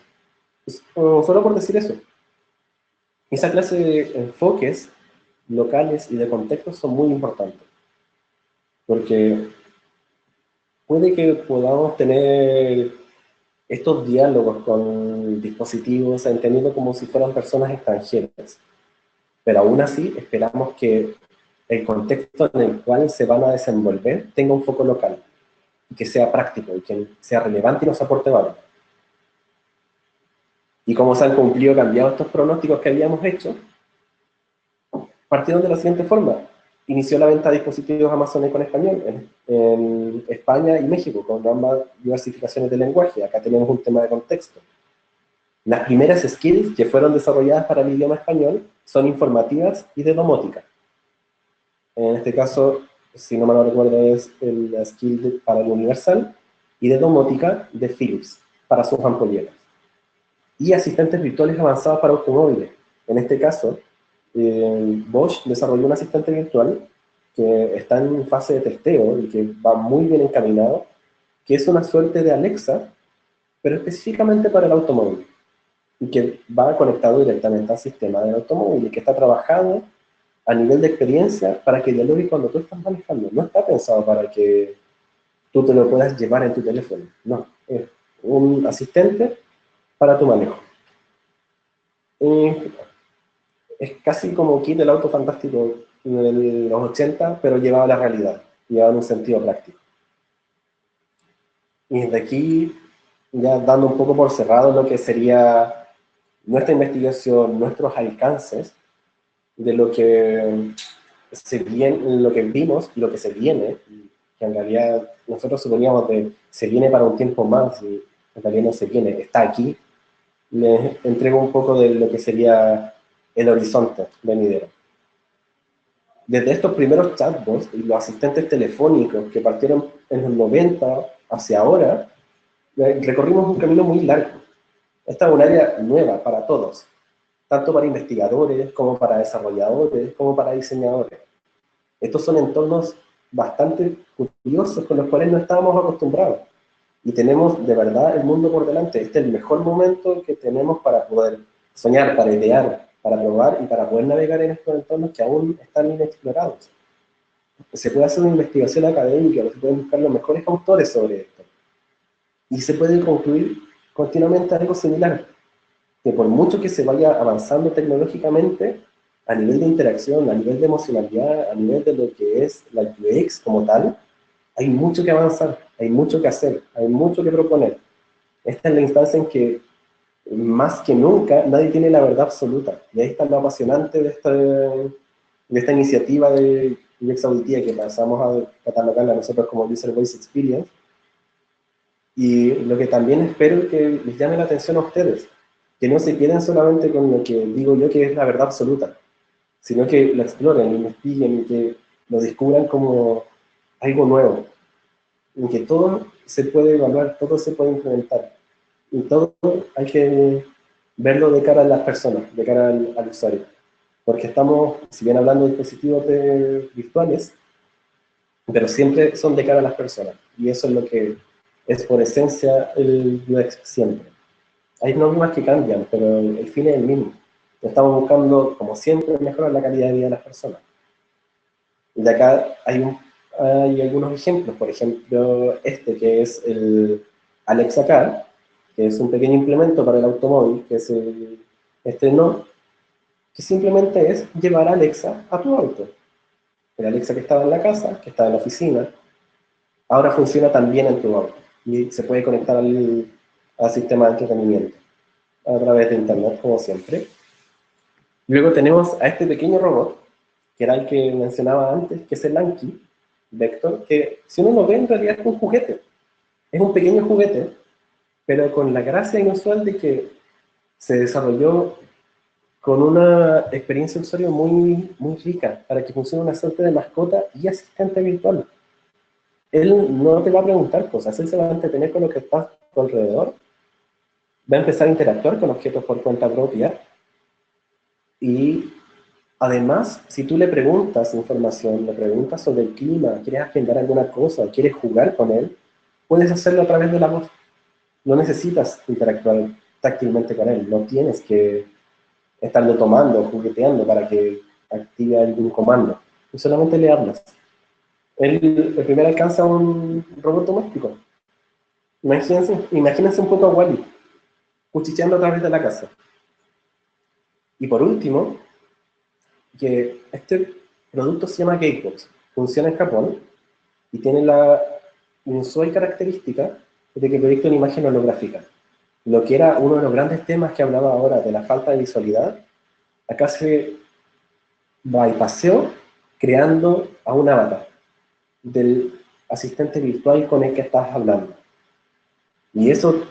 Solo por decir eso. Esa clase de enfoques locales y de contextos son muy importantes. Porque puede que podamos tener estos diálogos con dispositivos entendiendo como si fueran personas extranjeras, pero aún así esperamos que el contexto en el cual se van a desenvolver tenga un foco local, y que sea práctico, y que sea relevante y nos aporte valor. Y como se han cumplido, cambiado estos pronósticos que habíamos hecho, partieron de la siguiente forma. Inició la venta de dispositivos Amazon con español en España y México, con ambas diversificaciones de lenguaje. Acá tenemos un tema de contexto. Las primeras skills que fueron desarrolladas para el idioma español son informativas y de domótica. En este caso, si no mal recuerdo, es la skill para el universal y de domótica de Philips para sus ampolleras. Y asistentes virtuales avanzados para automóviles. En este caso, Bosch desarrolló un asistente virtual que está en fase de testeo y que va muy bien encaminado, que es una suerte de Alexa, pero específicamente para el automóvil, y que va conectado directamente al sistema del automóvil y que está trabajado a nivel de experiencia para que dialogue cuando tú estás manejando. No está pensado para que tú te lo puedas llevar en tu teléfono, no, es un asistente para tu manejo. Eh, es casi como Kit el auto fantástico de los 80, pero llevado a la realidad, llevado en un sentido práctico. Y desde aquí, ya dando un poco por cerrado lo que sería nuestra investigación, nuestros alcances, de lo que lo que vimos y lo que se viene, que en realidad nosotros suponíamos que se viene para un tiempo más, y en realidad no se viene, está aquí, les entrego un poco de lo que sería el horizonte venidero. Desde estos primeros chatbots y los asistentes telefónicos que partieron en los 90 hacia ahora, recorrimos un camino muy largo. Esta es un área nueva para todos, tanto para investigadores, como para desarrolladores, como para diseñadores. Estos son entornos bastante curiosos con los cuales no estábamos acostumbrados. Y tenemos de verdad el mundo por delante. Este es el mejor momento que tenemos para poder soñar, para idear, para probar y para poder navegar en estos entornos que aún están inexplorados. Se puede hacer una investigación académica, se pueden buscar los mejores autores sobre esto. Y se puede concluir continuamente algo similar, que por mucho que se vaya avanzando tecnológicamente, a nivel de interacción, a nivel de emocionalidad, a nivel de lo que es la UX como tal, hay mucho que avanzar, hay mucho que hacer, hay mucho que proponer. Esta es la instancia en que, más que nunca, nadie tiene la verdad absoluta. Y ahí está lo apasionante de esta iniciativa de UX Auditiva que pasamos a catalogarla nosotros como User Voice Experience. Y lo que también espero es que les llame la atención a ustedes, que no se queden solamente con lo que digo yo que es la verdad absoluta, sino que lo exploren, lo investiguen y que lo descubran como algo nuevo, en que todo se puede evaluar, todo se puede implementar, y todo hay que verlo de cara a las personas, de cara al usuario, porque estamos, si bien hablando de dispositivos virtuales, pero siempre son de cara a las personas, y eso es lo que es por esencia el UX siempre. Hay normas que cambian, pero el fin es el mismo. Estamos buscando, como siempre, mejorar la calidad de vida de las personas. Y de acá hay algunos ejemplos, por ejemplo, este que es el Alexa Car, que es un pequeño implemento para el automóvil, que se estrenó, que simplemente es llevar a Alexa a tu auto. El Alexa que estaba en la casa, que estaba en la oficina, ahora funciona también en tu auto. Y se puede conectar al sistema de entretenimiento a través de internet, como siempre. Luego tenemos a este pequeño robot, que era el que mencionaba antes, que es el Anki Vector, que si uno lo ve en realidad es un juguete. Es un pequeño juguete, pero con la gracia inusual de que se desarrolló con una experiencia de usuario muy, muy rica, para que funcione una suerte de mascota y asistente virtual. Él no te va a preguntar cosas, él se va a entretener con lo que está a tu alrededor, va a empezar a interactuar con objetos por cuenta propia, y además, si tú le preguntas información, le preguntas sobre el clima, quieres agendar alguna cosa, quieres jugar con él, puedes hacerlo a través de la voz. No necesitas interactuar táctilmente con él, no tienes que estarlo tomando, jugueteando para que active algún comando. Tú solamente le hablas. Él primero alcanza un robot doméstico. Imagínense un poco a Wally, cuchicheando a través de la casa. Y por último, que este producto se llama Gatebox, funciona en Japón y tiene la inusual característica de que proyecta una imagen holográfica. Lo que era uno de los grandes temas que hablaba ahora de la falta de visualidad, acá se bypaseó creando a un avatar del asistente virtual con el que estás hablando. Y eso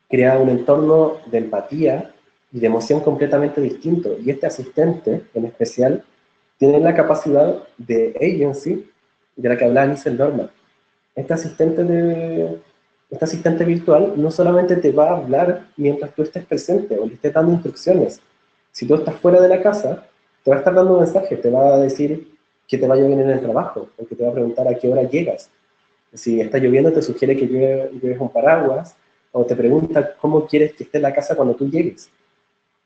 crea un entorno de empatía y de emoción completamente distinto. Y este asistente, en especial, tiene la capacidad de agency de la que hablaba Nissel Norman. Este asistente virtual no solamente te va a hablar mientras tú estés presente o le estés dando instrucciones. Si tú estás fuera de la casa, te va a estar dando mensajes, te va a decir que te va a llover en el trabajo, o que te va a preguntar a qué hora llegas. Si está lloviendo, te sugiere que lleves un paraguas, o te pregunta cómo quieres que esté la casa cuando tú llegues.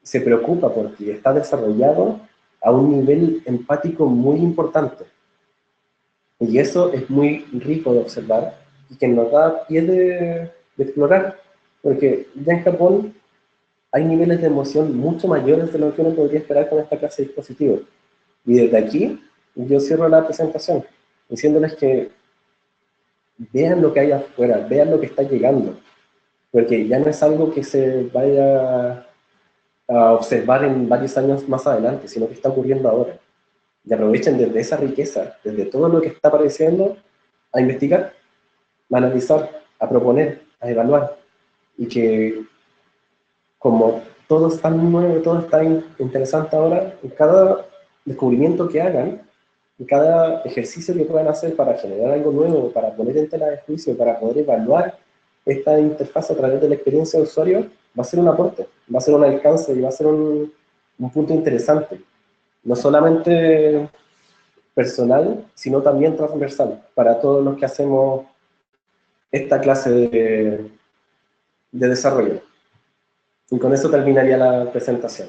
Se preocupa por ti, está desarrollado a un nivel empático muy importante. Y eso es muy rico de observar y que nos da pie de explorar, porque ya en Japón hay niveles de emoción mucho mayores de lo que uno podría esperar con esta clase de dispositivos. Y desde aquí, yo cierro la presentación, diciéndoles que vean lo que hay afuera, vean lo que está llegando, porque ya no es algo que se vaya a observar en varios años más adelante, sino que está ocurriendo ahora. Y aprovechen desde esa riqueza, desde todo lo que está apareciendo, a investigar, a analizar, a proponer, a evaluar, y que como todo es tan nuevo, todo es tan interesante ahora, en cada descubrimiento que hagan, en cada ejercicio que puedan hacer para generar algo nuevo, para poner en tela de juicio, para poder evaluar esta interfaz a través de la experiencia de usuario, va a ser un aporte, va a ser un alcance y va a ser un punto interesante. No solamente personal, sino también transversal, para todos los que hacemos esta clase de desarrollo. Y con eso terminaría la presentación.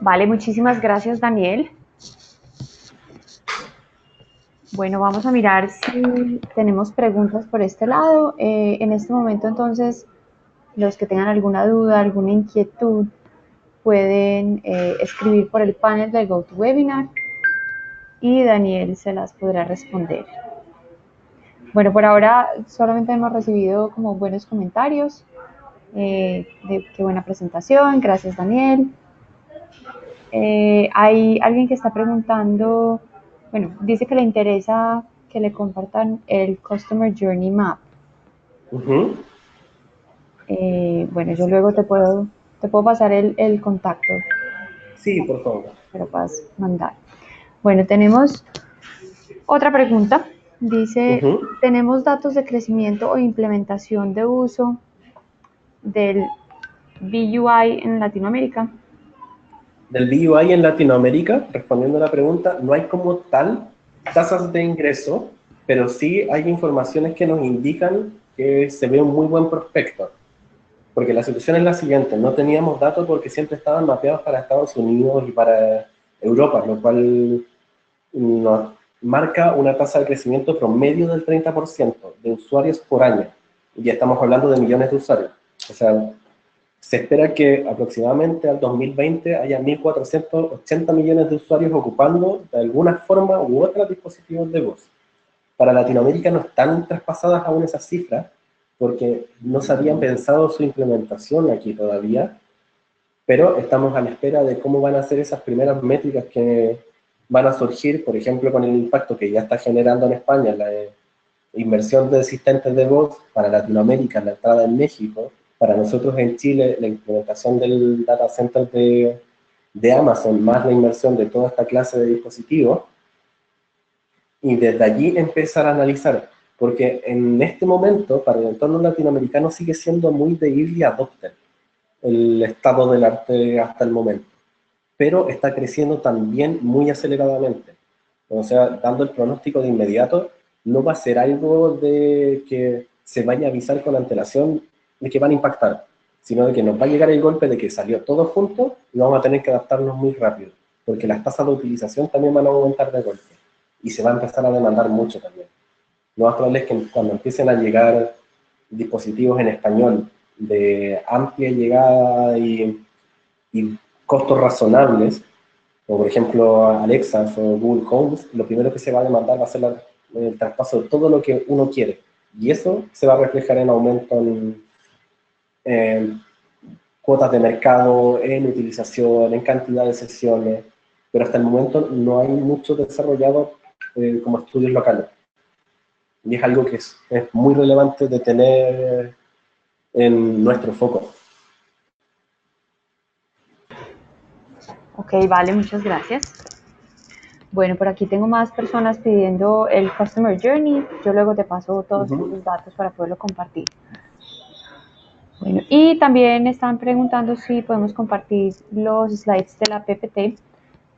Vale, muchísimas gracias, Daniel. Bueno, vamos a mirar si tenemos preguntas por este lado. En este momento, entonces, los que tengan alguna duda, alguna inquietud, pueden escribir por el panel del GoToWebinar y Daniel se las podrá responder. Bueno, por ahora solamente hemos recibido como buenos comentarios de qué buena presentación, gracias Daniel. Hay alguien que está preguntando, bueno, dice que le interesa que le compartan el Customer Journey Map. Bueno, yo luego te puedo pasar el contacto. Sí, por favor. Me lo puedas mandar. Bueno, tenemos otra pregunta. Dice, ¿tenemos datos de crecimiento o implementación de uso del BUI en Latinoamérica? Del BUI en Latinoamérica, respondiendo a la pregunta, no hay como tal tasas de ingreso, pero sí hay informaciones que nos indican que se ve un muy buen prospecto. Porque la situación es la siguiente, no teníamos datos porque siempre estaban mapeados para Estados Unidos y para Europa, lo cual nos marca una tasa de crecimiento promedio del 30% de usuarios por año. Y ya estamos hablando de millones de usuarios. O sea, se espera que aproximadamente al 2020 haya 1.480 millones de usuarios ocupando de alguna forma u otra dispositivos de voz. Para Latinoamérica no están traspasadas aún esas cifras, porque no se habían pensado su implementación aquí todavía, pero estamos a la espera de cómo van a ser esas primeras métricas que van a surgir, por ejemplo, con el impacto que ya está generando en España la inversión de asistentes de voz para Latinoamérica, la entrada en México, para nosotros en Chile, la implementación del data center de Amazon, más la inversión de toda esta clase de dispositivos, y desde allí empezar a analizar, porque en este momento, para el entorno latinoamericano, sigue siendo muy de early adopter el estado del arte hasta el momento, pero está creciendo también muy aceleradamente. O sea, dando el pronóstico de inmediato, no va a ser algo de que se vaya a avisar con antelación de que van a impactar, sino de que nos va a llegar el golpe de que salió todo junto y vamos a tener que adaptarnos muy rápido, porque las tasas de utilización también van a aumentar de golpe y se va a empezar a demandar mucho también. Lo más probable es que cuando empiecen a llegar dispositivos en español de amplia llegada y costos razonables, como por ejemplo Alexa o Google Home, lo primero que se va a demandar va a ser el traspaso de todo lo que uno quiere. Y eso se va a reflejar en aumento en cuotas de mercado, en utilización, en cantidad de sesiones, pero hasta el momento no hay mucho desarrollado como estudios locales. Y es algo que es muy relevante de tener en nuestro foco. Ok, vale, muchas gracias. Bueno, por aquí tengo más personas pidiendo el Customer Journey. Yo luego te paso todos los datos para poderlo compartir. Bueno, y también están preguntando si podemos compartir los slides de la PPT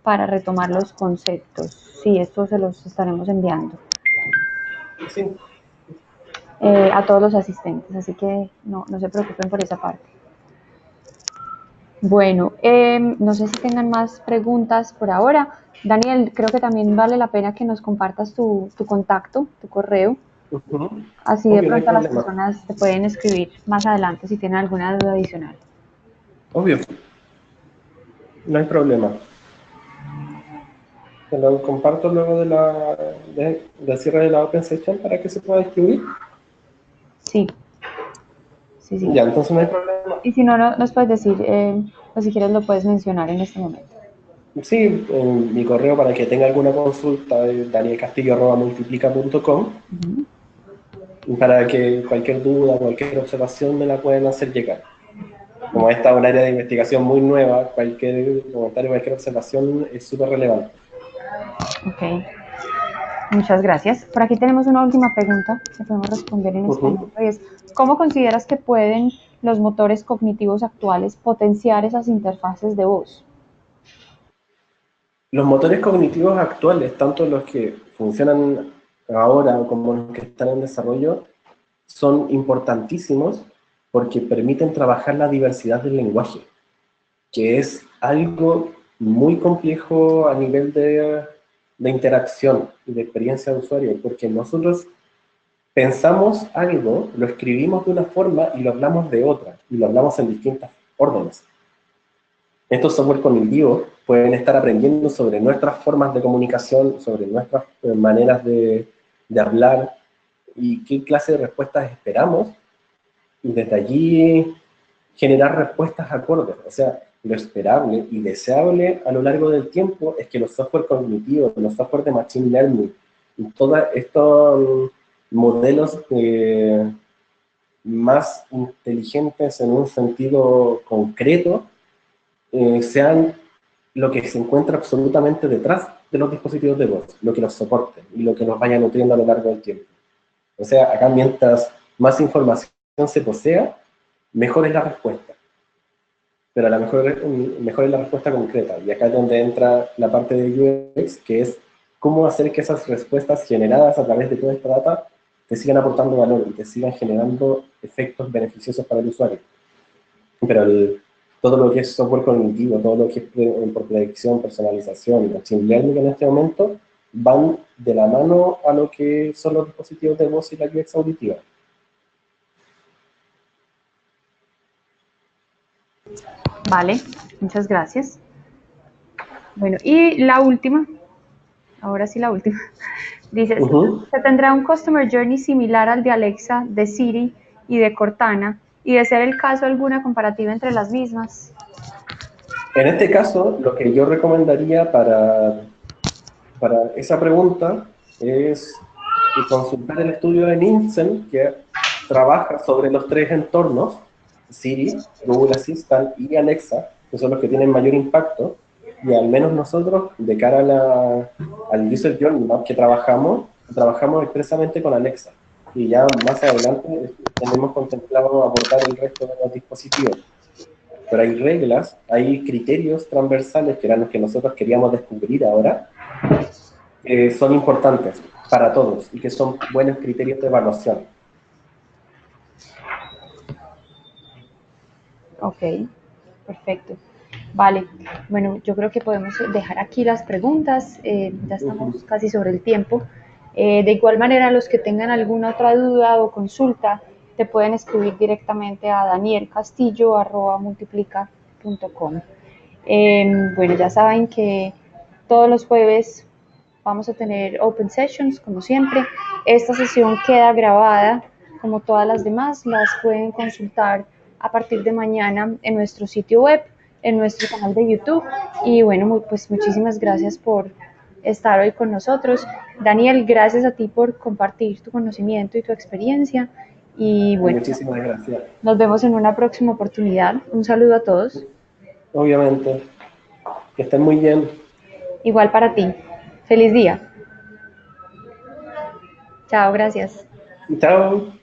para retomar los conceptos. Sí, estos se los estaremos enviando. Sí. A todos los asistentes, así que no se preocupen por esa parte. Bueno, no sé si tengan más preguntas por ahora. Daniel, creo que también vale la pena que nos compartas tu contacto, tu correo, Ujú. Así de Obvio, no hay pronto las problema. personas te pueden escribir más adelante si tienen alguna duda adicional. Obvio, no hay problema. Te lo comparto luego del cierre de la Open Session para que se pueda escribir. Sí, sí, sí. Ya, entonces no hay problema. Y si no, nos puedes decir, o si quieres lo puedes mencionar en este momento. Sí, en mi correo para que tenga alguna consulta es danielcastillo@multiplica.com, Ujú. para que cualquier duda, cualquier observación me la pueden hacer llegar. Como esta es un área de investigación muy nueva, cualquier comentario, cualquier observación es súper relevante. Ok, muchas gracias. Por aquí tenemos una última pregunta que podemos responder en este Ujú. momento y es, ¿cómo consideras que pueden los motores cognitivos actuales potenciar esas interfaces de voz? Los motores cognitivos actuales, tanto los que funcionan ahora como los que están en desarrollo, son importantísimos porque permiten trabajar la diversidad del lenguaje, que es algo muy complejo a nivel de interacción y de experiencia de usuario, porque nosotros pensamos algo, lo escribimos de una forma y lo hablamos de otra, y lo hablamos en distintas órdenes. Estos software cognitivos pueden estar aprendiendo sobre nuestras formas de comunicación, sobre nuestras maneras de hablar y qué clase de respuestas esperamos, y desde allí generar respuestas acordes. O sea, lo esperable y deseable a lo largo del tiempo es que los software cognitivos, los software de machine learning, y todos estos modelos más inteligentes en un sentido concreto, sean lo que se encuentra absolutamente detrás de los dispositivos de voz, lo que los soporte y lo que nos vaya nutriendo a lo largo del tiempo. O sea, acá mientras más información se posea, mejor es la respuesta. Pero mejor es la respuesta concreta. Y acá es donde entra la parte de UX, que es cómo hacer que esas respuestas generadas a través de toda esta data te sigan aportando valor y te sigan generando efectos beneficiosos para el usuario. Pero todo lo que es software cognitivo, todo lo que es por predicción, personalización y machine learning en este momento, van de la mano a lo que son los dispositivos de voz y la UX auditiva. Vale, muchas gracias. Bueno, y la última, ahora sí la última. Dices, se tendrá un Customer Journey similar al de Alexa, de Siri y de Cortana, y de ser el caso alguna comparativa entre las mismas. En este caso, lo que yo recomendaría para esa pregunta es consultar el estudio de Nielsen, que trabaja sobre los tres entornos, Siri, Google Assistant y Alexa, que son los que tienen mayor impacto, y al menos nosotros, de cara al User Journey Map que trabajamos expresamente con Alexa, y ya más adelante tenemos contemplado abordar el resto de los dispositivos. Pero hay reglas, hay criterios transversales que eran los que nosotros queríamos descubrir ahora, que son importantes para todos y que son buenos criterios de evaluación. Ok, perfecto. Vale, bueno, yo creo que podemos dejar aquí las preguntas, ya estamos casi sobre el tiempo. De igual manera, los que tengan alguna otra duda o consulta, te pueden escribir directamente a danielcastillo@multiplica.com. Bueno, ya saben que todos los jueves vamos a tener open sessions, como siempre. Esta sesión queda grabada, como todas las demás, las pueden consultar a partir de mañana en nuestro sitio web, en nuestro canal de YouTube. Y bueno, pues muchísimas gracias por estar hoy con nosotros. Daniel, gracias a ti por compartir tu conocimiento y tu experiencia. Y bueno, Muchísimas gracias. nos vemos en una próxima oportunidad. Un saludo a todos. Obviamente, que estén muy bien. Igual para ti. Feliz día. Chao, gracias. Chao.